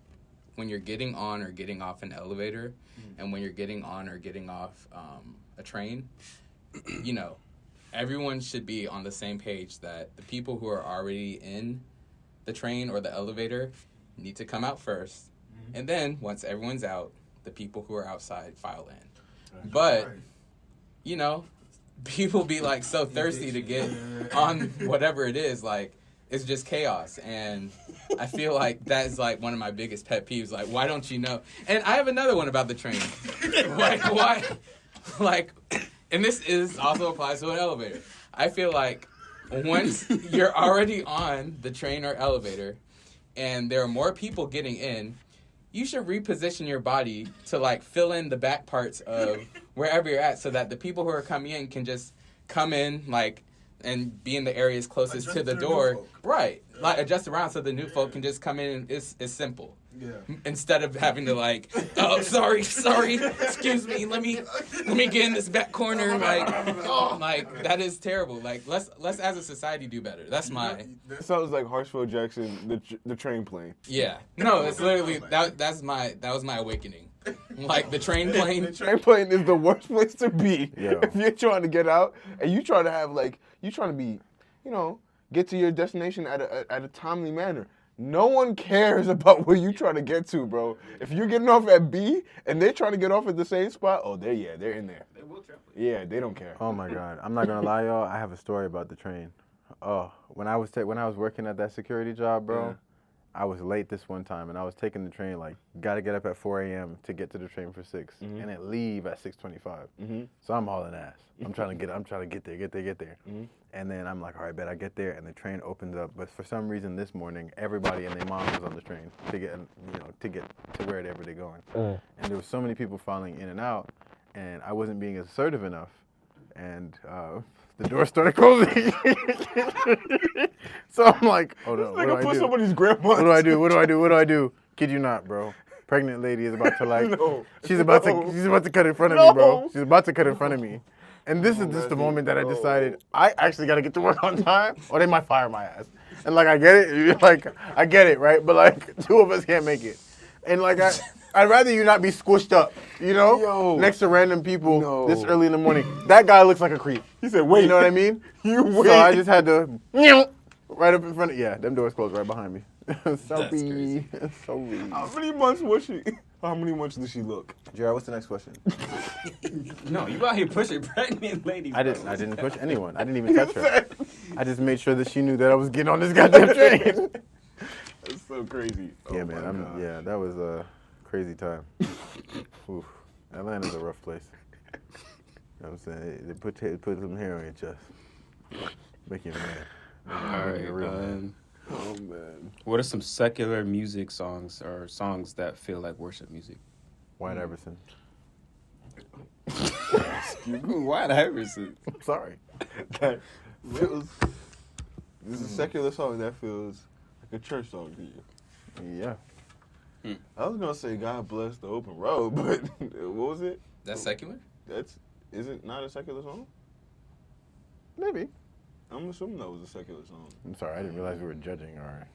Speaker 3: when you're getting on or getting off an elevator, and when you're getting on or getting off a train, you know, everyone should be on the same page that the people who are already in the train or the elevator need to come out first, and then once everyone's out, the people who are outside file in. But you know, people be like so thirsty to get on whatever it is, like it's just chaos. And I feel like that is like one of my biggest pet peeves. Like, why don't you know? And I have another one about the train. Why? Like, and this is also applies to an elevator. I feel like once you're already on the train or elevator, and there are more people getting in, you should reposition your body to like fill in the back parts of wherever you're at so that the people who are coming in can just come in like and be in the areas closest to the door. Right. Yeah. Like adjust around so the new folk can just come in and it's simple.
Speaker 5: Yeah.
Speaker 3: Instead of having to like, oh sorry, excuse me, let me get in this back corner. Like that is terrible. Like let's as a society do better. That's my
Speaker 2: That sounds like Hartsfield Jackson, the train plane.
Speaker 3: yeah. No, it's literally that was my awakening. Like the train plane.
Speaker 2: The train plane is the worst place to be
Speaker 1: Yeah.
Speaker 2: if you're trying to get out and you try to have you trying to be, get to your destination at a timely manner. No one cares about where you trying to get to, bro. If you're getting off at B and they're trying to get off at the same spot, they're in there.
Speaker 4: They will travel.
Speaker 2: Yeah, they don't care.
Speaker 1: Oh my God, I'm not gonna lie, y'all. I have a story about the train. Oh, when I was working at that security job, bro,
Speaker 2: Yeah.
Speaker 1: I was late this one time, and I was taking the train. Like, gotta get up at 4 a.m. to get to the train for 6, and it leave at 6:25. So I'm hauling ass. I'm trying to get there. And then I'm like, all right, bet I get there, and the train opens up. But for some reason this morning, everybody and their mom was on the train to get to wherever they're going. And there were so many people filing in and out, and I wasn't being assertive enough, and the door started closing. So I'm like, oh no, what do I
Speaker 2: put
Speaker 1: do?
Speaker 2: somebody's grandma.
Speaker 1: What do I do? What do I do? What do I do? Kid you not, bro. Pregnant lady is about to
Speaker 2: No.
Speaker 1: she's about to cut in front of me, bro. She's about to cut in front of me. And this is just the moment that I decided I actually got to get to work on time, or they might fire my ass. And like I get it, I get it, right? But like 2 of us can't make it. And like I'd rather you not be squished up,
Speaker 2: Yo.
Speaker 1: next to random people
Speaker 2: No.
Speaker 1: this early in the morning. That guy looks like a creep.
Speaker 2: He said, wait.
Speaker 1: You know what I mean?
Speaker 2: You wait.
Speaker 1: So I just had to right up in front of them doors closed right behind me. Sorry.
Speaker 2: How many months was she? How many months did she look?
Speaker 1: Jared, what's the next question?
Speaker 4: No, you out here pushing pregnant ladies.
Speaker 1: I didn't push anyone. I didn't even touch her. I just made sure that she knew that I was getting on this goddamn train.
Speaker 2: That's so crazy.
Speaker 1: Yeah,
Speaker 2: Oh
Speaker 1: man.
Speaker 2: my God.
Speaker 1: That was a crazy time. Oof. Atlanta's a rough place. You know what I'm saying? They put some hair on your chest. Make you a man.
Speaker 4: All
Speaker 1: Make you a real man.
Speaker 4: right.
Speaker 2: Oh man.
Speaker 4: What are some secular music songs or songs that feel like worship music?
Speaker 1: White Iverson.
Speaker 4: White Iverson.
Speaker 1: I'm sorry.
Speaker 2: That feels. This is a secular song that feels like a church song to you.
Speaker 1: Yeah.
Speaker 2: I was gonna say God bless the open road, but what was it?
Speaker 3: That's secular?
Speaker 2: Is it not a secular song?
Speaker 1: Maybe.
Speaker 2: I'm assuming that was a secular song.
Speaker 1: I'm sorry. I didn't realize we were judging our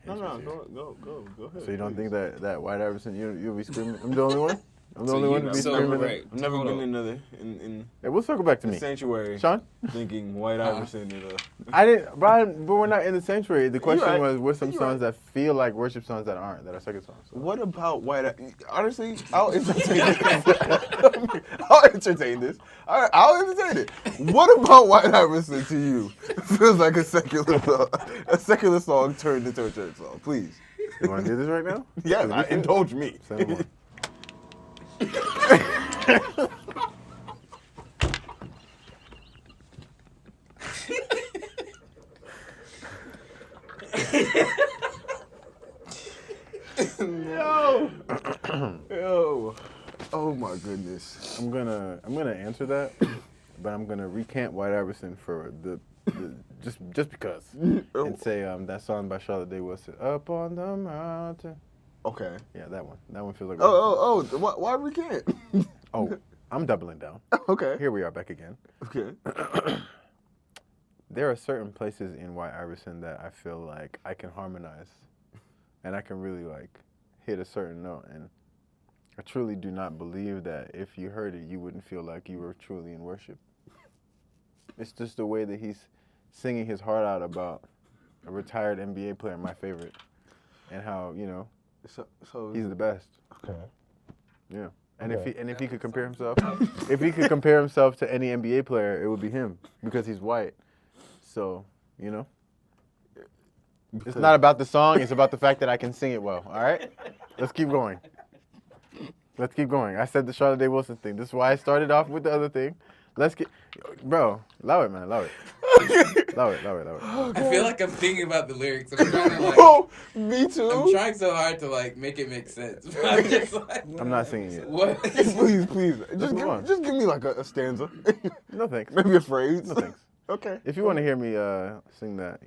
Speaker 2: No,
Speaker 1: answers here.
Speaker 2: go ahead.
Speaker 1: So you don't
Speaker 2: please.
Speaker 1: think that White Iverson, you'll be screaming? I'm the only one? I'm the
Speaker 4: So
Speaker 1: only
Speaker 4: you
Speaker 1: one to be
Speaker 4: know-
Speaker 1: screaming?
Speaker 4: right.
Speaker 2: I've never
Speaker 4: Hold
Speaker 2: been
Speaker 4: on.
Speaker 2: in another in
Speaker 1: Hey, we'll circle back to
Speaker 2: the
Speaker 1: me.
Speaker 2: sanctuary
Speaker 1: Sean?
Speaker 2: thinking White Iverson is a.
Speaker 1: I didn't, Brian, but we're not in the sanctuary. The question
Speaker 2: right.
Speaker 1: was, what's some
Speaker 2: You're
Speaker 1: songs that feel like worship songs that aren't, that are secular songs? So.
Speaker 2: What about White? Honestly, I'll entertain this. I'll entertain this. All right, I'll entertain it. What about White Iverson to you feels like a secular song turned into a church song? Please.
Speaker 1: You want to do this right now?
Speaker 2: Yes, indulge me.
Speaker 1: Send them on.
Speaker 2: Yo. Oh my goodness.
Speaker 1: I'm gonna answer that, but I'm gonna recant White Iverson for the just because, and say that song by Charlotte Day Wilson, "Up on the Mountain."
Speaker 2: Okay.
Speaker 1: Yeah, that one. That one feels like.
Speaker 2: Oh. Why we can't?
Speaker 1: Oh, I'm doubling down.
Speaker 2: Okay.
Speaker 1: Here we are back again.
Speaker 2: Okay.
Speaker 1: There are certain places in White Iverson that I feel like I can harmonize, and I can really like hit a certain note. And I truly do not believe that if you heard it, you wouldn't feel like you were truly in worship. It's just the way that he's singing his heart out about a retired NBA player, my favorite, and how
Speaker 2: So
Speaker 1: he's the best.
Speaker 2: okay.
Speaker 1: Yeah. And if he could compare himself, to any NBA player, it would be him because he's white. So, it's not about the song, it's about the fact that I can sing it well, all right? Let's keep going. I said the Charlotte Day Wilson thing. This is why I started off with the other thing. Bro, allow it, man, allow it. Allow it.
Speaker 3: I feel like I'm thinking about the lyrics. I'm trying to
Speaker 2: Oh, me too.
Speaker 3: I'm trying so hard to make it make sense. But I'm just like,
Speaker 1: I'm not singing it.
Speaker 3: what?
Speaker 2: Please.
Speaker 1: move on.
Speaker 2: Just give me like a stanza.
Speaker 1: No thanks.
Speaker 2: Maybe a phrase.
Speaker 1: No thanks.
Speaker 2: Okay.
Speaker 1: If you want to hear me sing that,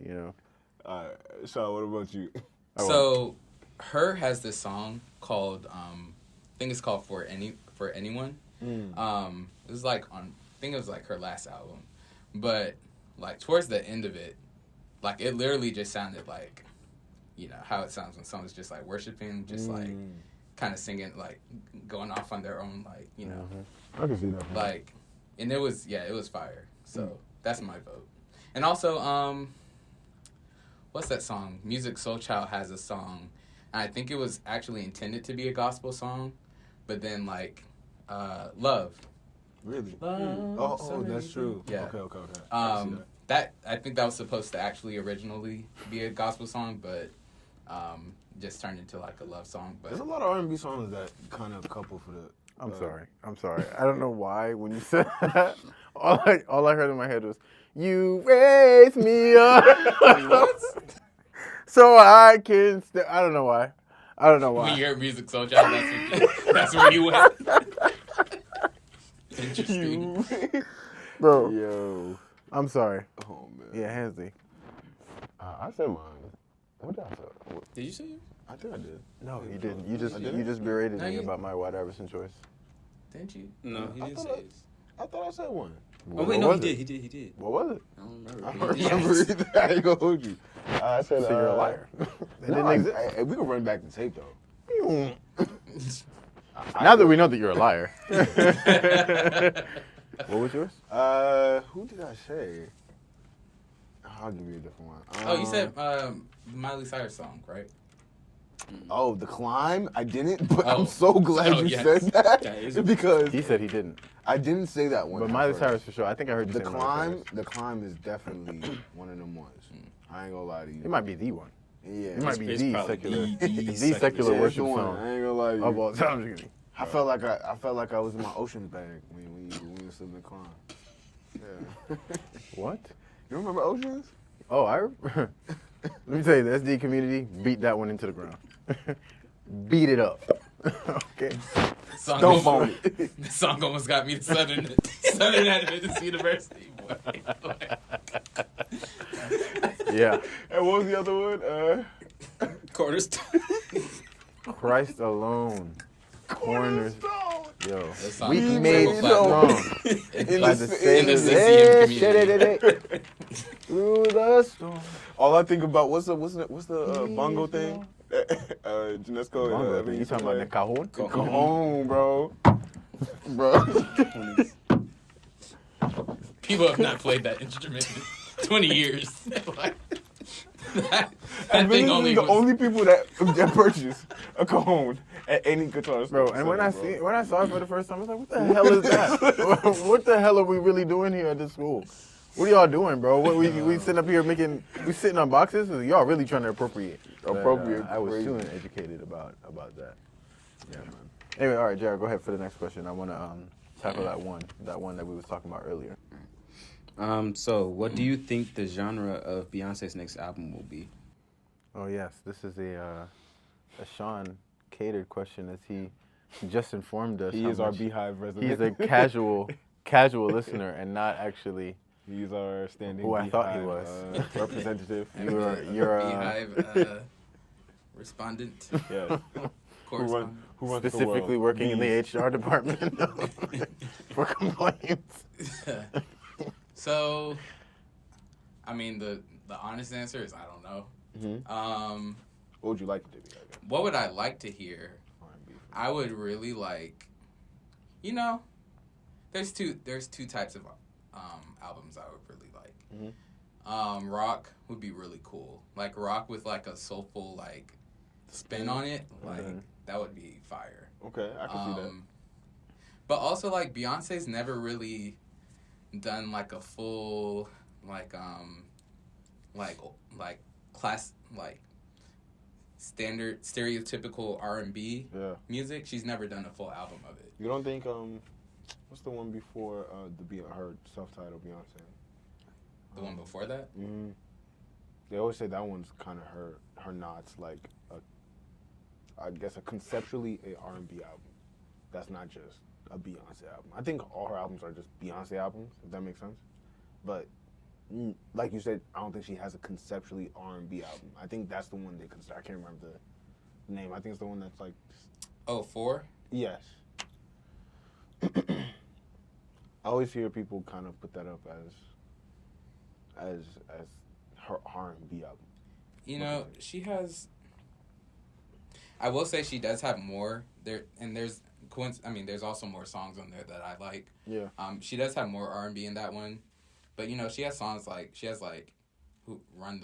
Speaker 2: Alright, Sean, what about you?
Speaker 3: So, Her has this song called I think it's called For Anyone. It was like I think it was like her last album, but like towards the end of it, like it literally just sounded like, how it sounds when someone's just like worshiping, just like kind of singing, like, going off on their own, like, you know.
Speaker 2: I can see that.
Speaker 3: Like, and it was fire. So that's my vote. And also, what's that song? Music Soul Child has a song, and I think it was actually intended to be a gospel song, but then like, Love.
Speaker 2: Really?
Speaker 3: Love.
Speaker 2: Oh, that's true.
Speaker 3: Yeah.
Speaker 2: Okay. I see that.
Speaker 3: I think that was supposed to actually originally be a gospel song, but just turned into like a love song. But
Speaker 2: There's a lot of R&B songs that kind of couple for the.
Speaker 1: I'm sorry. I don't know why when you said that, all I heard in my head was, "You raise me up, so I can." I don't know why.
Speaker 3: when you hear Music Soul Child, that's where you went. Interesting.
Speaker 1: Bro,
Speaker 2: Yo.
Speaker 1: I'm sorry.
Speaker 2: Oh man.
Speaker 1: Yeah, Hansley.
Speaker 2: I said mine. What did I say?
Speaker 3: Did you say it?
Speaker 2: I think I did.
Speaker 1: No, you didn't. You
Speaker 2: didn't?
Speaker 1: just berated
Speaker 3: No,
Speaker 1: me
Speaker 3: you-
Speaker 1: about my White Iverson choice.
Speaker 3: Didn't you?
Speaker 4: No, he
Speaker 2: I
Speaker 4: didn't
Speaker 2: thought
Speaker 4: say
Speaker 2: I-
Speaker 4: it.
Speaker 2: I thought I said one.
Speaker 4: Oh wait,
Speaker 1: What
Speaker 4: no,
Speaker 1: was
Speaker 4: he
Speaker 1: it?
Speaker 4: did. He did.
Speaker 1: What was it?
Speaker 4: I don't remember.
Speaker 2: I don't remember either. I ain't gonna hold you. I said
Speaker 1: So you're a liar. It
Speaker 2: No,
Speaker 1: didn't exist.
Speaker 2: we can run back the tape though.
Speaker 1: Now that we know that you're a liar. What was yours?
Speaker 2: Who did I say? I'll give you a different one.
Speaker 3: Oh, you said Miley Cyrus song, right?
Speaker 2: Oh, The Climb? I didn't, but
Speaker 3: Oh.
Speaker 2: I'm so glad
Speaker 3: Oh,
Speaker 2: you
Speaker 3: yes.
Speaker 2: said that
Speaker 4: That is a-
Speaker 2: because
Speaker 1: He said he didn't.
Speaker 2: I didn't say that one.
Speaker 1: But
Speaker 2: at
Speaker 1: Miley
Speaker 2: first.
Speaker 1: Cyrus for sure. I think I heard you
Speaker 2: The
Speaker 1: say Miley
Speaker 2: Climb,
Speaker 1: Cyrus.
Speaker 2: The Climb is definitely one of them ones. I ain't gonna lie to you.
Speaker 1: It might be the one.
Speaker 2: Yeah,
Speaker 1: It might be
Speaker 4: It's
Speaker 1: the
Speaker 4: probably
Speaker 1: secular,
Speaker 4: the
Speaker 1: the
Speaker 4: secular
Speaker 1: secular
Speaker 2: Yeah, it's the
Speaker 1: worship
Speaker 2: one.
Speaker 1: song
Speaker 2: I ain't gonna lie to you.
Speaker 1: of all time. I'm just kidding.
Speaker 2: I felt like I was in my Oceans bag when you were slipping the Climb. Yeah.
Speaker 1: What?
Speaker 2: You remember Oceans?
Speaker 1: Oh, let me tell you, the SD community beat that one into the ground. Beat it up. Okay.
Speaker 3: Song
Speaker 2: Don't
Speaker 3: almost-
Speaker 2: phone it.
Speaker 3: The song almost got me to Southern Adventist University. Boy.
Speaker 1: Yeah.
Speaker 2: And what was the other one?
Speaker 4: Cornerstone.
Speaker 1: Christ alone. Corners. Yo.
Speaker 3: That song
Speaker 1: We
Speaker 3: is
Speaker 1: made
Speaker 3: triple platinum.
Speaker 1: strong.
Speaker 2: In
Speaker 1: By
Speaker 2: the
Speaker 1: the
Speaker 2: in the
Speaker 3: CCM
Speaker 1: Savior.
Speaker 3: community.
Speaker 1: Through the storm.
Speaker 2: All I think about what's the bongo thing? Janesco.
Speaker 1: Bongo thing. You talking about the cajon?
Speaker 2: Cajon, bro. Bro.
Speaker 3: People have not played that instrument in 20 years. Like, that
Speaker 2: And
Speaker 3: thing
Speaker 2: the
Speaker 3: only was,
Speaker 2: only people that purchase a cajon at any guitar store.
Speaker 1: Bro, and when I saw it for the first time, I was like, what the hell is that? What the hell are we really doing here at this school? What are y'all doing, bro? What, we sitting up here we sitting on boxes? Y'all really trying to appropriate. But, I was
Speaker 2: crazy.
Speaker 1: too uneducated about that. Yeah, man. Anyway, all right, Jared, go ahead for the next question. I want to tackle that one that we was talking about earlier.
Speaker 4: So what do you think the genre of Beyonce's next album will be?
Speaker 1: Oh yes, this is a Sean catered question, as he just informed us.
Speaker 2: He
Speaker 1: how
Speaker 2: is our
Speaker 1: much
Speaker 2: Beehive resident.
Speaker 1: He's a casual listener and not actually.
Speaker 2: He's our standing
Speaker 1: Who I thought he
Speaker 2: Beehive,
Speaker 1: was.
Speaker 2: representative.
Speaker 1: You're
Speaker 3: Beehive respondent,
Speaker 2: Yeah.
Speaker 3: correspondent.
Speaker 2: Who runs the
Speaker 1: specifically
Speaker 2: world?
Speaker 1: working in
Speaker 2: Bees.
Speaker 1: the HR department for complaints.
Speaker 3: So, I mean, the honest answer is I don't know.
Speaker 2: Mhm. What would you like it to be? I guess?
Speaker 3: What would I like to hear?
Speaker 2: R&B.
Speaker 3: I would really like, there's two types of albums I would really like. Rock would be really cool, like rock with like a soulful like spin on it, like that would be fire.
Speaker 2: Okay, I can see that.
Speaker 3: But also like Beyonce's never really done like a full like class like standard stereotypical R&B
Speaker 2: Yeah.
Speaker 3: music. She's never done a full album of it.
Speaker 2: You don't think what's the one before her self-titled Beyonce?
Speaker 3: The one before that?
Speaker 2: Mm-hmm. They always say that one's kind of her nods like I guess a conceptually a R&B album. That's not just a Beyonce album. I think all her albums are just Beyonce albums, if that makes sense. But like you said, I don't think she has a conceptually R&B album. I think that's the one they consider. I can't remember the name. I think it's the one that's like.
Speaker 3: Oh, 4?
Speaker 2: Yes. I always hear people kind of put that up as her R&B album.
Speaker 3: You know, she has. I will say she does have more there, and there's there's also more songs on there that I like.
Speaker 2: Yeah.
Speaker 3: She does have more R&B in that one, but she has songs like who runs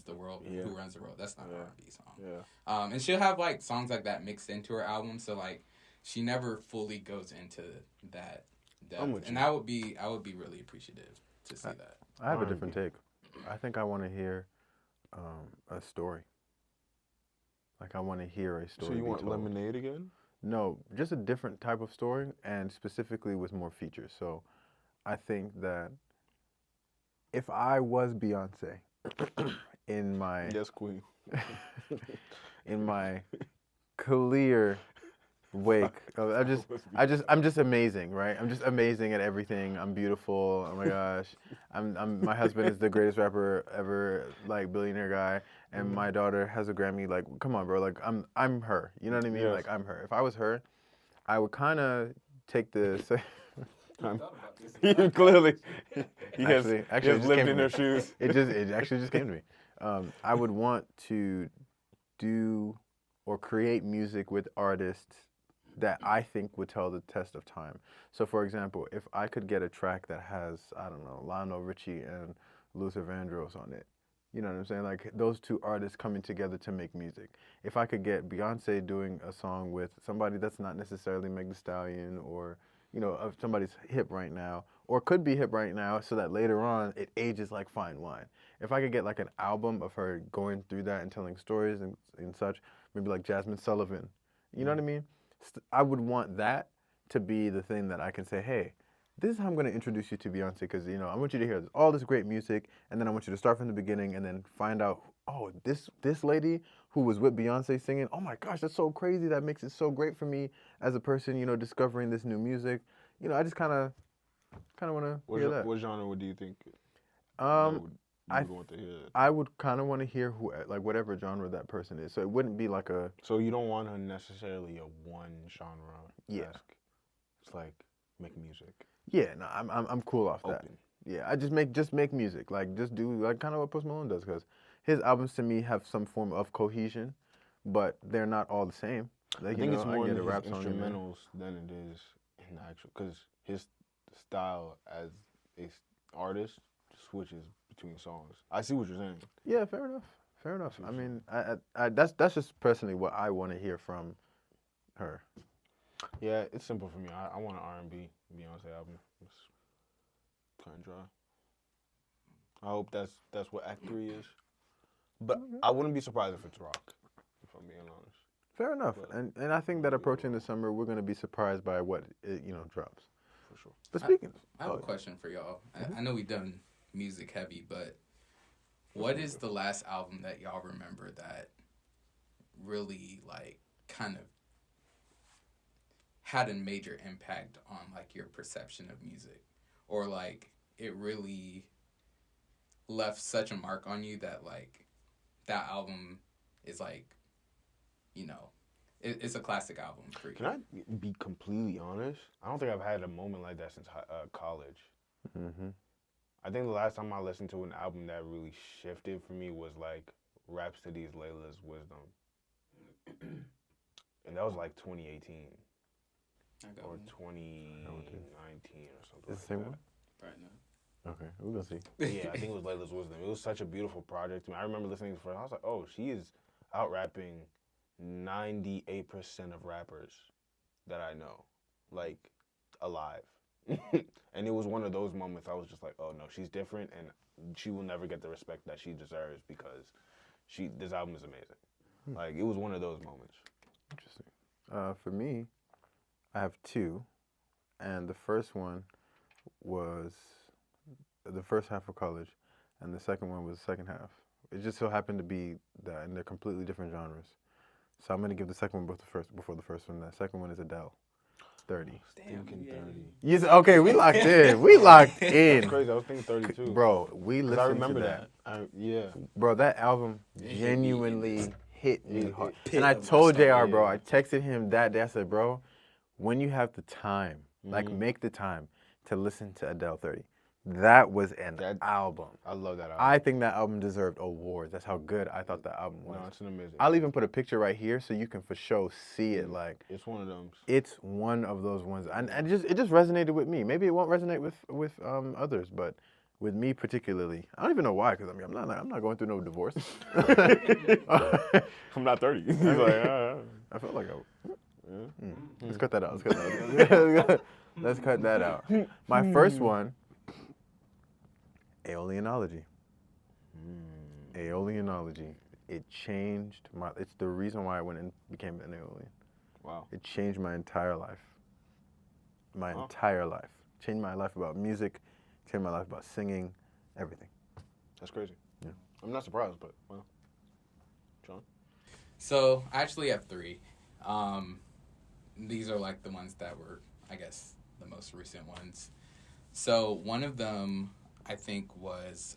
Speaker 3: the world,
Speaker 2: Yeah.
Speaker 3: who runs the world. That's not an R&B song.
Speaker 2: Yeah.
Speaker 3: And she'll have like songs like that mixed into her album, so like she never fully goes into that depth, and I would be really appreciative to see that.
Speaker 1: I have a different take. I think I want to hear a story. Like I want to hear a story.
Speaker 2: So you
Speaker 1: be
Speaker 2: want
Speaker 1: told.
Speaker 2: Lemonade again?
Speaker 1: No, just a different type of story, and specifically with more features. So, I think that if I was Beyonce in my
Speaker 2: Yes, Queen.
Speaker 1: in my clear wake, I'm just amazing, right? I'm just amazing at everything. I'm beautiful. Oh my gosh, my husband is the greatest rapper ever, like billionaire guy, and my daughter has a Grammy. Like, come on, bro. Like, I'm her. You know what I mean?
Speaker 2: Yes.
Speaker 1: Like, I'm her. If I was her, I would kind of take the.
Speaker 2: He clearly he has
Speaker 1: actually
Speaker 2: lived in her shoes.
Speaker 1: It actually just came to me. I would want to do or create music with artists that I think would tell the test of time. So, for example, if I could get a track that has, I don't know, Lionel Richie and Luther Vandross on it, you know what I'm saying? Like those two artists coming together to make music. If I could get Beyonce doing a song with somebody that's not necessarily Meg Thee Stallion or, of somebody's hip right now, or could be hip right now, so that later on it ages like fine wine. If I could get like an album of her going through that and telling stories and such, maybe like Jasmine Sullivan, you know what I mean? I would want that to be the thing that I can say, hey, this is how I'm going to introduce you to Beyonce, because, I want you to hear all this great music, and then I want you to start from the beginning and then find out, oh, this lady who was with Beyonce singing, oh my gosh, that's so crazy. That makes it so great for me as a person, discovering this new music. I just kind of want to hear that.
Speaker 2: What genre do you think?
Speaker 1: I would kind of want to hear whatever genre that person is. So it wouldn't be like a.
Speaker 2: So you don't want her necessarily a one genre.
Speaker 1: Yeah.
Speaker 2: It's like make music.
Speaker 1: Yeah, no, I'm cool off that.
Speaker 2: Open.
Speaker 1: Yeah, I just make music, like just do like kind of what Post Malone does, because his albums to me have some form of cohesion, but they're not all the same. Like,
Speaker 2: I think it's more
Speaker 1: I
Speaker 2: in
Speaker 1: get a
Speaker 2: his
Speaker 1: rap song
Speaker 2: instrumentals than it is in the actual, because his style as a artist switches between songs. I see what you're saying.
Speaker 1: Yeah, fair enough. I mean, I that's just personally what I want to hear from her.
Speaker 2: Yeah, it's simple for me. I want an R&B Beyonce album. It's kind of dry. I hope that's what Act 3 is. But I wouldn't be surprised if it's rock, if I'm being honest.
Speaker 1: Fair enough. And I think that approaching the summer, we're going to be surprised by what it, drops.
Speaker 2: For sure.
Speaker 1: But speaking,
Speaker 3: I have a question for y'all. I know we've done music heavy, but what is the last album that y'all remember that really like kind of had a major impact on like your perception of music, or like it really left such a mark on you that like that album is like, it's a classic album for you?
Speaker 2: Can I be completely honest? I don't think I've had a moment like that since college.
Speaker 1: Mm-hmm.
Speaker 2: I think the last time I listened to an album that really shifted for me was like Rhapsody's Layla's Wisdom. And that was like 2018 or 2019 or something.
Speaker 1: Is it the same one?
Speaker 3: Right now.
Speaker 1: Okay, we're gonna see.
Speaker 2: Yeah, I think it was Layla's Wisdom. It was such a beautiful project to me. I remember listening to it first. I was like, oh, she is out rapping 98% of rappers that I know, like, alive. And it was one of those moments I was just like, oh no, she's different, and she will never get the respect that she deserves because this album is amazing. Like, it was one of those moments.
Speaker 1: Interesting. For me, I have two, and the first one was the first half of college, and the second one was the second half. It just so happened to be that, and they're completely different genres. So I'm gonna give the second one before the first one. The second one is Adele, 30.
Speaker 2: Thinking 30.
Speaker 1: Yes, okay, we locked in. We locked in.
Speaker 2: That's crazy. I was thinking 32.
Speaker 1: Bro, we listened
Speaker 2: I remember
Speaker 1: to that.
Speaker 2: Yeah.
Speaker 1: Bro, that album genuinely hit me hard. And I
Speaker 4: of my
Speaker 1: told JR,
Speaker 4: stomach.
Speaker 1: bro, I texted him that day. I said, bro, when you have the time, like make the time to listen to Adele 30. That was an
Speaker 2: That-
Speaker 1: album.
Speaker 2: I love that album.
Speaker 1: I think that album deserved awards. That's how good I thought that album was.
Speaker 2: No, it's an amazing.
Speaker 1: I'll even put a picture right here so you can for sure see it. Like,
Speaker 2: It's one of them.
Speaker 1: it's one of those ones, and it just resonated with me. Maybe it won't resonate with others, but with me particularly, I don't even know why. Because I mean, I'm not going through no divorce.
Speaker 2: I'm not 30. He's like,
Speaker 1: I felt like let's cut that out. Let's cut that out. Let's cut that out. My first one, Aeolianology. Aeolianology. It changed my. It's the reason why I went and became an Aeolian.
Speaker 2: wow.
Speaker 1: It changed my entire life. My entire life. Changed my life about music. Changed my life about singing. Everything.
Speaker 2: That's crazy.
Speaker 1: Yeah.
Speaker 2: I'm not surprised, but well. John?
Speaker 3: So I actually have 3. These are like the ones that were, I guess, the most recent ones. So one of them, I think, was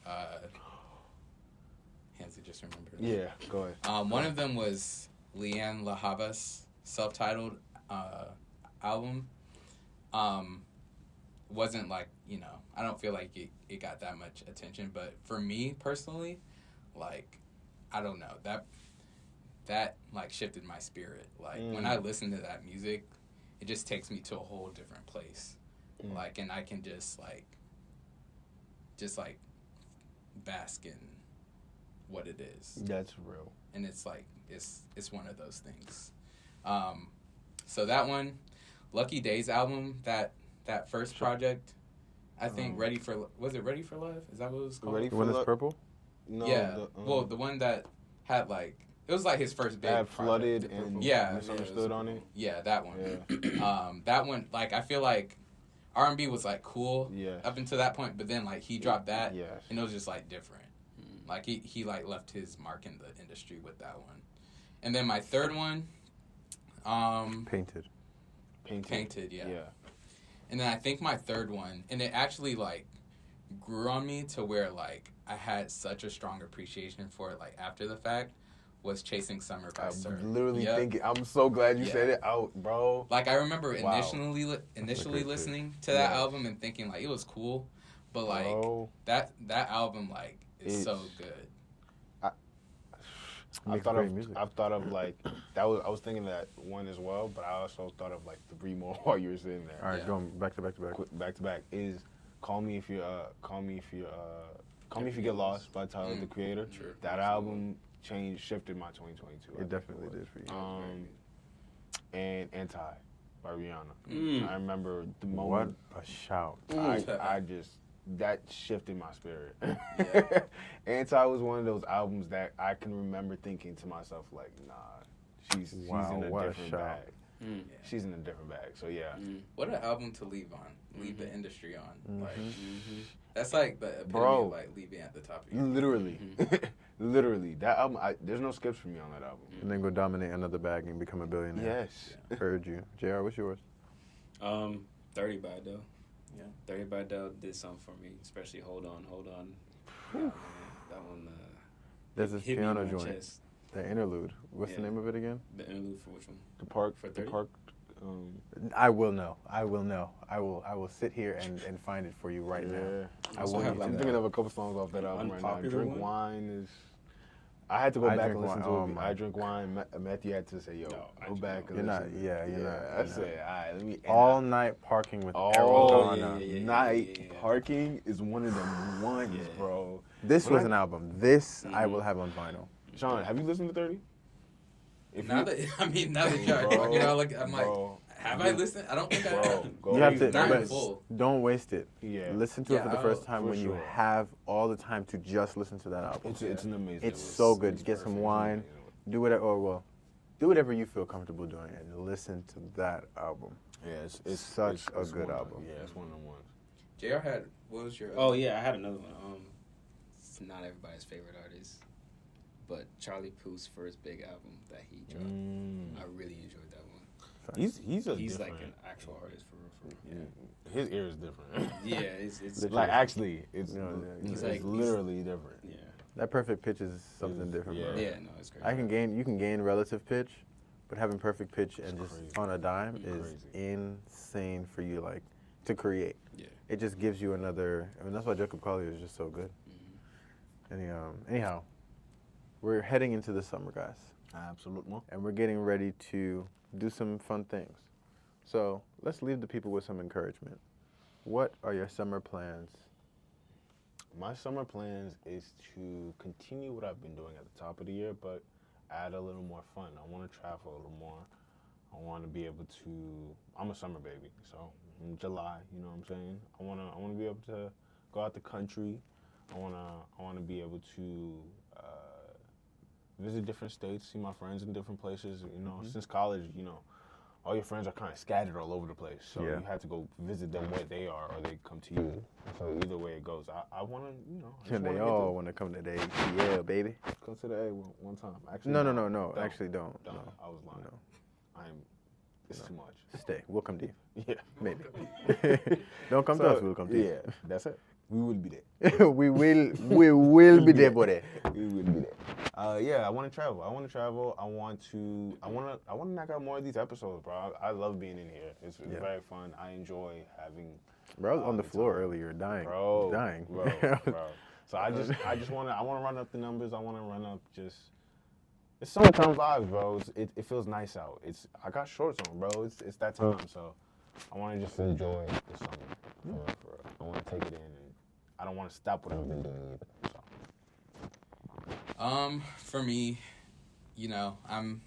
Speaker 3: Hansi just remembered.
Speaker 2: Yeah, go ahead.
Speaker 3: One of them was Leanne LaHava's self-titled album. Wasn't like, I don't feel like it got that much attention, but for me personally, like, I don't know, that like shifted my spirit. Like when I listen to that music, it just takes me to a whole different place. Like, and I can just bask in what it is.
Speaker 2: That's real.
Speaker 3: And it's like it's one of those things. So that one, Lucky Days album, that first project, I think was it Ready for Love? Is that what it was called?
Speaker 2: Ready
Speaker 1: The one that's purple?
Speaker 2: No.
Speaker 3: Yeah. The one that had like, it was like his first big
Speaker 2: That
Speaker 3: project.
Speaker 2: flooded and
Speaker 3: Yeah.
Speaker 2: misunderstood on it.
Speaker 3: Yeah, that one.
Speaker 2: Yeah.
Speaker 3: That one, like, I feel like R&B was like cool
Speaker 2: Yeah.
Speaker 3: up until that point, but then like he dropped that,
Speaker 2: Yes.
Speaker 3: and it was just like different. Like he like left his mark in the industry with that one. And then my third one,
Speaker 1: Painted.
Speaker 3: Painted, yeah.
Speaker 2: Yeah.
Speaker 3: And then I think my third one, and it actually like grew on me to where like I had such a strong appreciation for it like after the fact, was Chasing Summer by Sir.
Speaker 2: I'm literally
Speaker 3: Yep.
Speaker 2: thinking. I'm so glad you
Speaker 3: Yeah.
Speaker 2: said it out, bro.
Speaker 3: Like I remember
Speaker 2: Wow.
Speaker 3: initially listening to that
Speaker 2: Yeah.
Speaker 3: album and thinking like it was cool, but like
Speaker 2: Bro.
Speaker 3: that album like is
Speaker 2: It's-
Speaker 3: so good.
Speaker 1: Makes great music.
Speaker 2: I've thought of like that was I was thinking that one as well, but I also thought of like 3 more while you were sitting there.
Speaker 1: All right,
Speaker 3: Yeah.
Speaker 1: going back to back to back.
Speaker 2: Back to back is Call Me If You Get Lost by Tyler the Creator.
Speaker 3: Sure.
Speaker 2: That album shifted my 2022.
Speaker 1: It definitely did for you.
Speaker 2: And Anti by Rihanna. I remember the
Speaker 1: What
Speaker 2: moment
Speaker 1: a shout.
Speaker 2: I just that shifted my spirit.
Speaker 3: Yeah.
Speaker 2: Anti was one of those albums that I can remember thinking to myself like, nah, she's
Speaker 1: Wow,
Speaker 2: in a
Speaker 1: what a
Speaker 2: different
Speaker 1: shout.
Speaker 2: bag.
Speaker 3: Yeah.
Speaker 2: She's in a different bag. So yeah.
Speaker 3: What an album to leave the industry on. Like that's like the epitome
Speaker 2: Bro.
Speaker 3: of like leaving at the top of your
Speaker 2: Literally. Literally. That album there's no skips for me on that album.
Speaker 1: And then go dominate another bag and become a billionaire.
Speaker 2: Yes.
Speaker 1: Heard you. JR, what's yours?
Speaker 4: 30 by Adele.
Speaker 3: Yeah.
Speaker 4: 30 by Adele did something for me, especially Hold On. Yeah, man, that one.
Speaker 1: There's this
Speaker 4: hit me in
Speaker 1: piano
Speaker 4: my
Speaker 1: joint.
Speaker 4: chest.
Speaker 1: The interlude. What's the
Speaker 4: Yeah.
Speaker 1: name of it again?
Speaker 4: The interlude for which one?
Speaker 2: The park
Speaker 4: For
Speaker 2: the
Speaker 4: 30?
Speaker 2: park
Speaker 1: I will know. I will sit here and find it for you right now.
Speaker 2: yeah.
Speaker 1: I
Speaker 4: Also
Speaker 1: will
Speaker 4: have,
Speaker 1: need
Speaker 4: like,
Speaker 2: I'm
Speaker 1: to
Speaker 2: thinking
Speaker 1: know.
Speaker 2: of a couple songs off that album right now.
Speaker 4: Unpopular
Speaker 2: Drink
Speaker 4: one?
Speaker 2: Wine is. I had to go
Speaker 1: I
Speaker 2: back
Speaker 1: Drink
Speaker 2: and listen
Speaker 1: Wine,
Speaker 2: to
Speaker 1: oh
Speaker 2: it.
Speaker 1: my.
Speaker 2: I Drink Wine. Matthew had to say, "Yo,
Speaker 4: No, I
Speaker 2: go
Speaker 4: Drink
Speaker 2: back and
Speaker 1: You're not-
Speaker 2: listen."
Speaker 1: yeah, you're not-
Speaker 2: I
Speaker 1: you're
Speaker 2: said, all right, let me.
Speaker 1: All night parking with
Speaker 2: Oh,
Speaker 1: Arizona.
Speaker 4: yeah.
Speaker 2: Night Parking is one of them ones,
Speaker 4: Yeah.
Speaker 2: bro.
Speaker 1: This
Speaker 2: When
Speaker 1: was
Speaker 2: I-
Speaker 1: an album. This I will have on vinyl.
Speaker 2: Sean, have you listened to 30?
Speaker 3: now that you're
Speaker 2: Bro,
Speaker 3: talking, I'm like,
Speaker 2: bro,
Speaker 3: have I listened? I don't think I
Speaker 2: bro,
Speaker 3: have.
Speaker 2: go
Speaker 1: You have to,
Speaker 2: listen.
Speaker 3: Not in
Speaker 1: but
Speaker 3: full.
Speaker 1: don't waste it.
Speaker 2: Yeah.
Speaker 1: Listen to it
Speaker 3: Yeah,
Speaker 1: for the
Speaker 3: I
Speaker 1: first
Speaker 3: will,
Speaker 1: time
Speaker 2: for
Speaker 1: when you
Speaker 2: sure.
Speaker 1: have all the time to just listen to that album.
Speaker 2: It's an amazing.
Speaker 1: It's so good.
Speaker 2: It's
Speaker 1: Get some
Speaker 2: perfect.
Speaker 1: wine. Do whatever. Do whatever you feel comfortable doing, and listen to that album.
Speaker 2: Yeah, it's
Speaker 1: Such a
Speaker 2: it's
Speaker 1: good
Speaker 2: one of-
Speaker 1: album.
Speaker 2: Yeah, it's one of them ones.
Speaker 3: JR had, what was your?
Speaker 4: Oh yeah, I had another one. It's not everybody's favorite artist, but Charlie Puth's first big album that he dropped. I really enjoyed that one.
Speaker 2: He's
Speaker 4: He's
Speaker 2: different.
Speaker 4: like an actual artist for real.
Speaker 2: Yeah. His ear is different.
Speaker 4: Yeah, it's
Speaker 2: like actually, it's
Speaker 1: He's
Speaker 2: it's
Speaker 4: like-
Speaker 2: literally different.
Speaker 4: yeah.
Speaker 1: That perfect pitch is something different,
Speaker 2: yeah.
Speaker 1: bro.
Speaker 4: Yeah, no, it's great.
Speaker 1: You can gain relative pitch, but having perfect pitch and just
Speaker 2: crazy.
Speaker 1: on a dime is
Speaker 2: Crazy.
Speaker 1: insane for you, like, to create.
Speaker 4: Yeah.
Speaker 1: it just gives you another. I mean, that's why Jacob Collier is just so good. Anyhow, we're heading into the summer, guys,
Speaker 2: Absolutely.
Speaker 1: and we're getting ready to do some fun things. So let's leave the people with some encouragement. What are your summer plans?
Speaker 2: My summer plans is to continue what I've been doing at the top of the year, but add a little more fun. I want to travel a little more. I want to be able to. I'm a summer baby, so in July, you know what I'm saying. I wanna be able to go out the country. I wanna be able to visit different states, see my friends in different places. You know, since college, you know, all your friends are kind of scattered all over the place. So
Speaker 1: Yeah.
Speaker 2: you have to go visit them where they are, or they come to you. So either way it goes, I want to, you know. I just
Speaker 1: And
Speaker 2: wanna
Speaker 1: they
Speaker 2: get
Speaker 1: all want to come to the ATL, baby.
Speaker 2: Come to the A one time. Actually,
Speaker 1: No.
Speaker 2: don't.
Speaker 1: Actually, don't.
Speaker 2: Don't.
Speaker 1: No.
Speaker 2: I was lying.
Speaker 1: No.
Speaker 2: It's too much.
Speaker 1: Stay. We'll come to you.
Speaker 2: Yeah.
Speaker 1: Maybe. Don't come to us. We'll come to
Speaker 2: Yeah, that's it. We will be there.
Speaker 1: you. we will be there, buddy.
Speaker 2: We will be there. Yeah, I want to travel. I want to knock out more of these episodes, bro. I love being in here. It's very fun. I enjoy having.
Speaker 1: Bro, I was on the floor
Speaker 2: time.
Speaker 1: earlier, dying.
Speaker 2: Bro,
Speaker 1: dying.
Speaker 2: bro. So I want to run up the numbers. I want to run up just. It's summertime vibes, bro. It feels nice out. I got shorts on, bro. It's that time, so I want to just enjoy the summer. For real. I want to take it in, and I don't want to stop what I've been doing either. So.
Speaker 3: For me, you know, I'm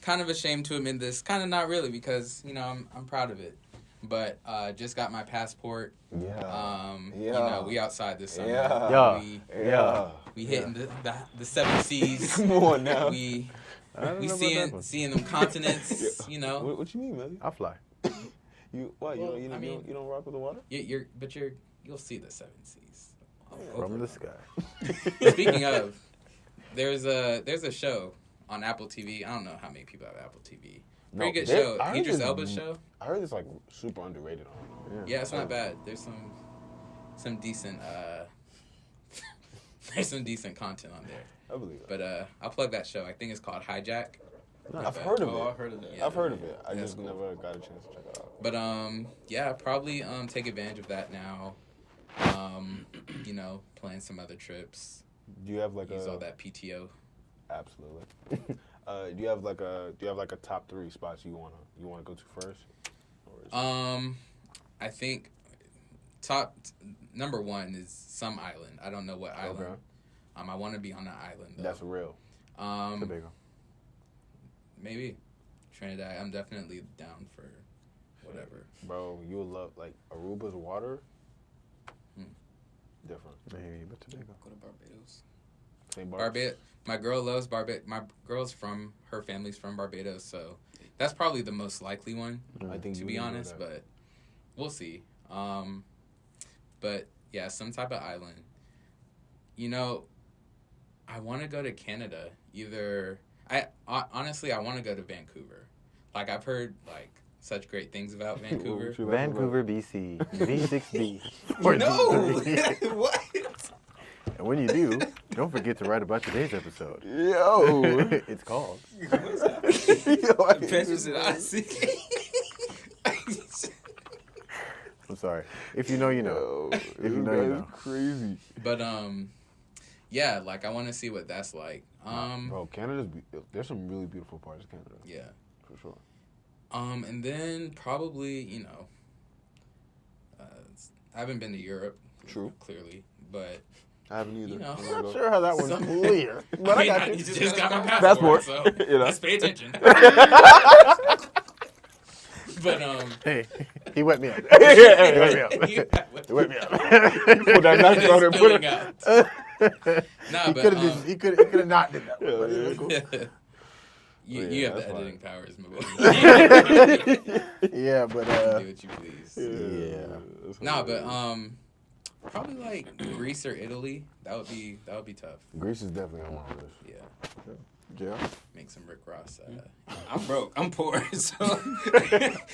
Speaker 3: kind of ashamed to admit this. Kind of not really, because you know I'm proud of it. But just got my passport.
Speaker 2: Yeah.
Speaker 3: You know, we outside this summer.
Speaker 2: Yeah.
Speaker 3: We hitting the 7 seas.
Speaker 2: Come on now.
Speaker 3: We
Speaker 1: know about that one.
Speaker 3: seeing them continents. You know.
Speaker 2: What you mean, man?
Speaker 1: I'll fly.
Speaker 2: You what?
Speaker 3: Well,
Speaker 2: you don't rock with the water?
Speaker 3: You'll see the 7 seas.
Speaker 1: From the sky.
Speaker 3: Speaking of, there's a show on Apple TV. I don't know how many people have Apple TV. Pretty good show. Idris Elba's show.
Speaker 2: I heard it's like super underrated.
Speaker 3: Yeah, it's not bad. There's some decent there's some decent content on there.
Speaker 2: I believe that.
Speaker 3: But I'll plug that show. I think it's called Hijack.
Speaker 2: I've heard of it.
Speaker 4: I've heard of that.
Speaker 3: Yeah.
Speaker 2: I've heard of it. I
Speaker 3: That's
Speaker 2: just
Speaker 3: cool.
Speaker 2: never got a chance to check it out.
Speaker 3: But yeah, probably take advantage of that now. You know, plan some other trips.
Speaker 2: Do you have like
Speaker 3: Use all that PTO.
Speaker 2: Absolutely. Do you have like a top 3 spots you wanna go to first? Or is
Speaker 3: I think number 1 is some island. I don't know what island.
Speaker 2: Okay.
Speaker 3: I want to be on an island though.
Speaker 2: That's real.
Speaker 1: Tobago.
Speaker 3: Maybe Trinidad. I'm definitely down for whatever.
Speaker 2: Bro, you'll love like Aruba's water. Different.
Speaker 1: Maybe, but Tobago.
Speaker 4: Go to Barbados.
Speaker 2: St. Bart's.
Speaker 3: Barbados. My girl loves Barbados. My girl's from her family's from Barbados, so that's probably the most likely one.
Speaker 2: I think
Speaker 3: To
Speaker 2: you
Speaker 3: be
Speaker 2: would enjoy
Speaker 3: honest,
Speaker 2: that.
Speaker 3: but we'll see. But yeah, some type of island. You know, I want to go to Canada. Honestly, I want to go to Vancouver. Like I've heard like such great things about Vancouver.
Speaker 1: Vancouver, BC. V6B.
Speaker 3: No, what?
Speaker 1: And when you do, don't forget to write about today's episode.
Speaker 2: Yo.
Speaker 1: It's called.
Speaker 3: Adventures in Odyssey.
Speaker 1: I'm sorry. If you know, you know. If you know, you know.
Speaker 2: Crazy.
Speaker 3: But yeah, like I want to see what that's like.
Speaker 2: Bro, there's some really beautiful parts of Canada.
Speaker 3: Yeah.
Speaker 2: For sure.
Speaker 3: And then probably, you know, I haven't been to Europe.
Speaker 2: True.
Speaker 3: Clearly, but
Speaker 2: I haven't either.
Speaker 3: You know.
Speaker 2: I'm gonna
Speaker 1: I'm
Speaker 2: go.
Speaker 1: not sure how that one's
Speaker 3: Some-
Speaker 1: clear. But I got you.
Speaker 3: You just got my
Speaker 2: Passport.
Speaker 3: passport, so
Speaker 2: You know.
Speaker 3: let's pay attention. But
Speaker 1: Hey, he wet me up.
Speaker 2: Hey,
Speaker 1: He wet me up.
Speaker 3: What
Speaker 1: He wet me up.
Speaker 2: Put that knife out and put
Speaker 3: spilling
Speaker 2: it.
Speaker 3: out. Nah,
Speaker 1: He
Speaker 3: but
Speaker 1: could have he could not did that. One, but it was cool.
Speaker 3: you have the
Speaker 2: that's
Speaker 3: editing powers, my boy.
Speaker 1: Yeah, but
Speaker 3: Do what you please.
Speaker 1: yeah.
Speaker 3: Nah, but probably like Greece or Italy. That would be tough.
Speaker 2: Greece is definitely on my list.
Speaker 3: Yeah,
Speaker 1: Yeah.
Speaker 3: make some Rick Ross.
Speaker 4: I'm broke. I'm poor. So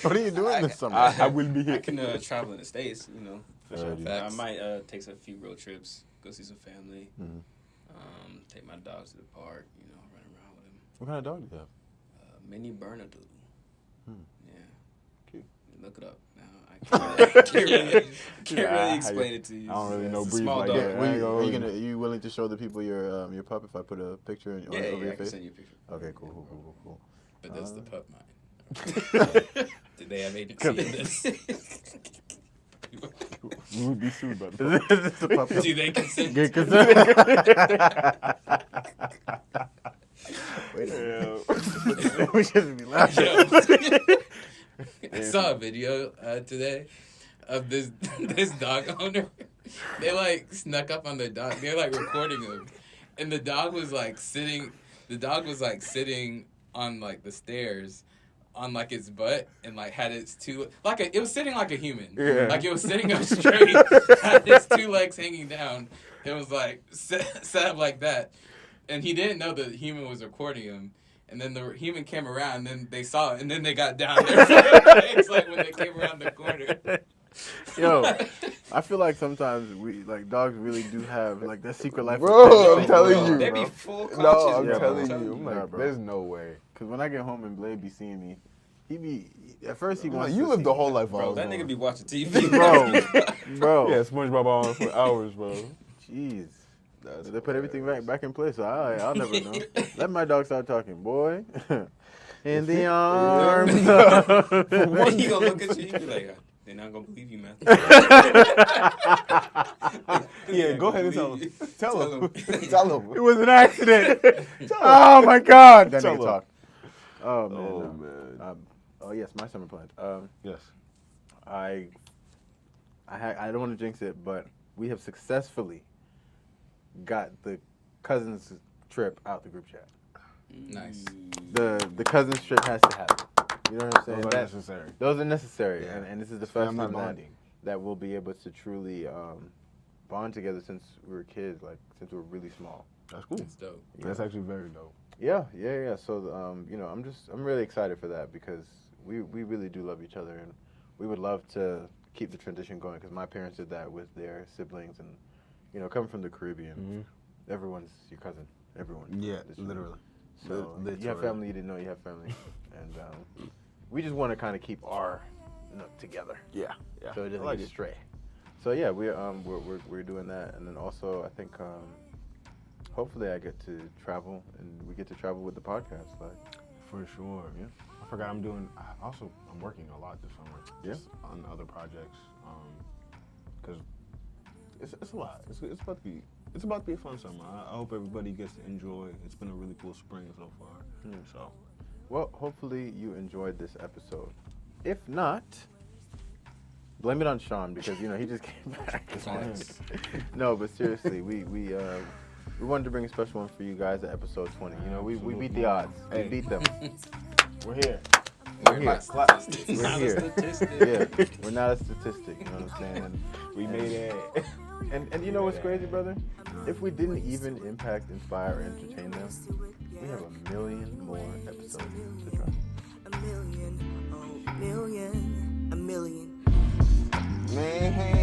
Speaker 1: What are you doing this summer?
Speaker 2: I will be
Speaker 4: I
Speaker 2: here.
Speaker 4: can travel in the States, you know.
Speaker 2: For sure.
Speaker 4: I
Speaker 3: Facts.
Speaker 4: might take a few road trips, go see some family,
Speaker 1: Mhm.
Speaker 4: take my dogs to the park, you know, run around with them.
Speaker 1: What kind of dog do you have?
Speaker 4: Mini Bernedoodle.
Speaker 1: Hmm.
Speaker 4: Yeah.
Speaker 2: Cute.
Speaker 4: Look it up. Now I can't really explain it to you.
Speaker 2: I don't really know
Speaker 4: It's a
Speaker 2: breeds
Speaker 4: small
Speaker 2: like
Speaker 4: dog.
Speaker 2: that. I ain't
Speaker 1: Are
Speaker 2: gonna-
Speaker 1: you willing to show the people your pup if I put a picture over
Speaker 4: Yeah,
Speaker 1: your
Speaker 4: I can
Speaker 1: face?
Speaker 4: send you a picture.
Speaker 1: Okay, cool.
Speaker 3: But does the pup mind? Did they have agency in this?
Speaker 2: We would be sued by the
Speaker 1: Is this a pup?
Speaker 3: Do they consent?
Speaker 1: Get consent. Wait a minute.
Speaker 2: Yeah.
Speaker 1: We shouldn't be laughing.
Speaker 3: I saw a video today of this dog owner. They like snuck up on their dog. They're like recording him, and the dog was like sitting. The dog was like sitting on like the stairs, on like its butt, and like had its two it was sitting like a human.
Speaker 2: Yeah.
Speaker 3: Like it was sitting up straight, had its two legs hanging down. It was like set up like that, and he didn't know the human was recording him. And then the human came around, and then they saw it, and then they got down there. It's like when they came around the corner.
Speaker 1: Yo, I feel like sometimes dogs really do have like that secret life.
Speaker 2: Bro, I'm telling you,
Speaker 4: They
Speaker 2: bro.
Speaker 4: be full conscious.
Speaker 2: No, I'm
Speaker 1: Yeah,
Speaker 2: telling
Speaker 1: bro.
Speaker 2: you. I'm like,
Speaker 1: Nah, bro.
Speaker 2: there's no way.
Speaker 1: Cause when I get home and Blade be seeing me, at first he
Speaker 2: Well,
Speaker 1: wants
Speaker 2: you
Speaker 1: to
Speaker 2: live
Speaker 1: see
Speaker 2: the
Speaker 1: me.
Speaker 2: whole life,
Speaker 4: Bro, that
Speaker 2: bro.
Speaker 4: nigga be watching TV.
Speaker 1: Bro.
Speaker 2: Yeah, SpongeBob on for hours, bro.
Speaker 1: Jeez.
Speaker 2: That's
Speaker 1: They put everything back in place, so I'll never know. Let my dog start talking, boy. In the arms of...
Speaker 4: He gonna look at you, he be like, they're not gonna believe you, man.
Speaker 2: Yeah, go ahead and tell him. Tell him. Tell him.
Speaker 1: It was an accident. Oh my God. That
Speaker 2: Tell
Speaker 1: nigga
Speaker 2: him.
Speaker 1: talk. Oh man.
Speaker 2: Oh,
Speaker 1: no.
Speaker 2: man.
Speaker 1: Oh yes, my summer plans.
Speaker 2: Yes.
Speaker 1: I don't want to jinx it, but we have successfully got the cousins trip out the group chat.
Speaker 3: Nice.
Speaker 1: The cousins trip has to happen. You know what I'm saying?
Speaker 2: Those are
Speaker 1: That-
Speaker 2: necessary.
Speaker 1: Those are necessary,
Speaker 2: Yeah.
Speaker 1: and this is the first
Speaker 2: Family
Speaker 1: time
Speaker 2: bonding.
Speaker 1: that we'll be able to truly bond together since we were kids, like since we were really small.
Speaker 2: That's cool.
Speaker 3: It's dope.
Speaker 2: That's actually very dope.
Speaker 1: Yeah. So I'm really excited for that because we really do love each other, and we would love to keep the tradition going because my parents did that with their siblings, and coming from the Caribbean, everyone's your cousin. Everyone.
Speaker 2: Yeah,
Speaker 1: It's-
Speaker 2: literally.
Speaker 1: So
Speaker 2: Literally.
Speaker 1: you have family, you didn't know you have family, and we just want to kind of keep our together,
Speaker 2: Yeah. Yeah.
Speaker 1: so it doesn't
Speaker 2: I like
Speaker 1: get
Speaker 2: it.
Speaker 1: stray. So yeah, we're doing that, and then also I think hopefully I get to travel, and we get to travel with the podcast. Like,
Speaker 2: For sure.
Speaker 1: Yeah.
Speaker 2: I forgot I'm working a lot this summer.
Speaker 1: Yeah.
Speaker 2: Just on other projects. Because it's a lot. It's about to be a fun summer. I hope everybody gets to enjoy. It's been a really cool spring so far. So
Speaker 1: well, hopefully you enjoyed this episode. If not, blame it on Sean because he just came back.
Speaker 3: Facts.
Speaker 1: No, but seriously, we wanted to bring a special one for you guys at episode 20. We beat the odds. We
Speaker 2: Hey.
Speaker 1: beat them.
Speaker 2: we're here.
Speaker 3: We're
Speaker 1: here.
Speaker 3: not statistics.
Speaker 1: We're
Speaker 3: Not a
Speaker 1: here.
Speaker 3: statistic.
Speaker 1: Yeah, we're not a statistic. You know what I'm saying?
Speaker 2: We made it.
Speaker 1: And you know what's crazy, brother? If we didn't even impact, inspire, or entertain them, we have a million more episodes to try.
Speaker 6: A million, oh, million, a million.
Speaker 2: Man.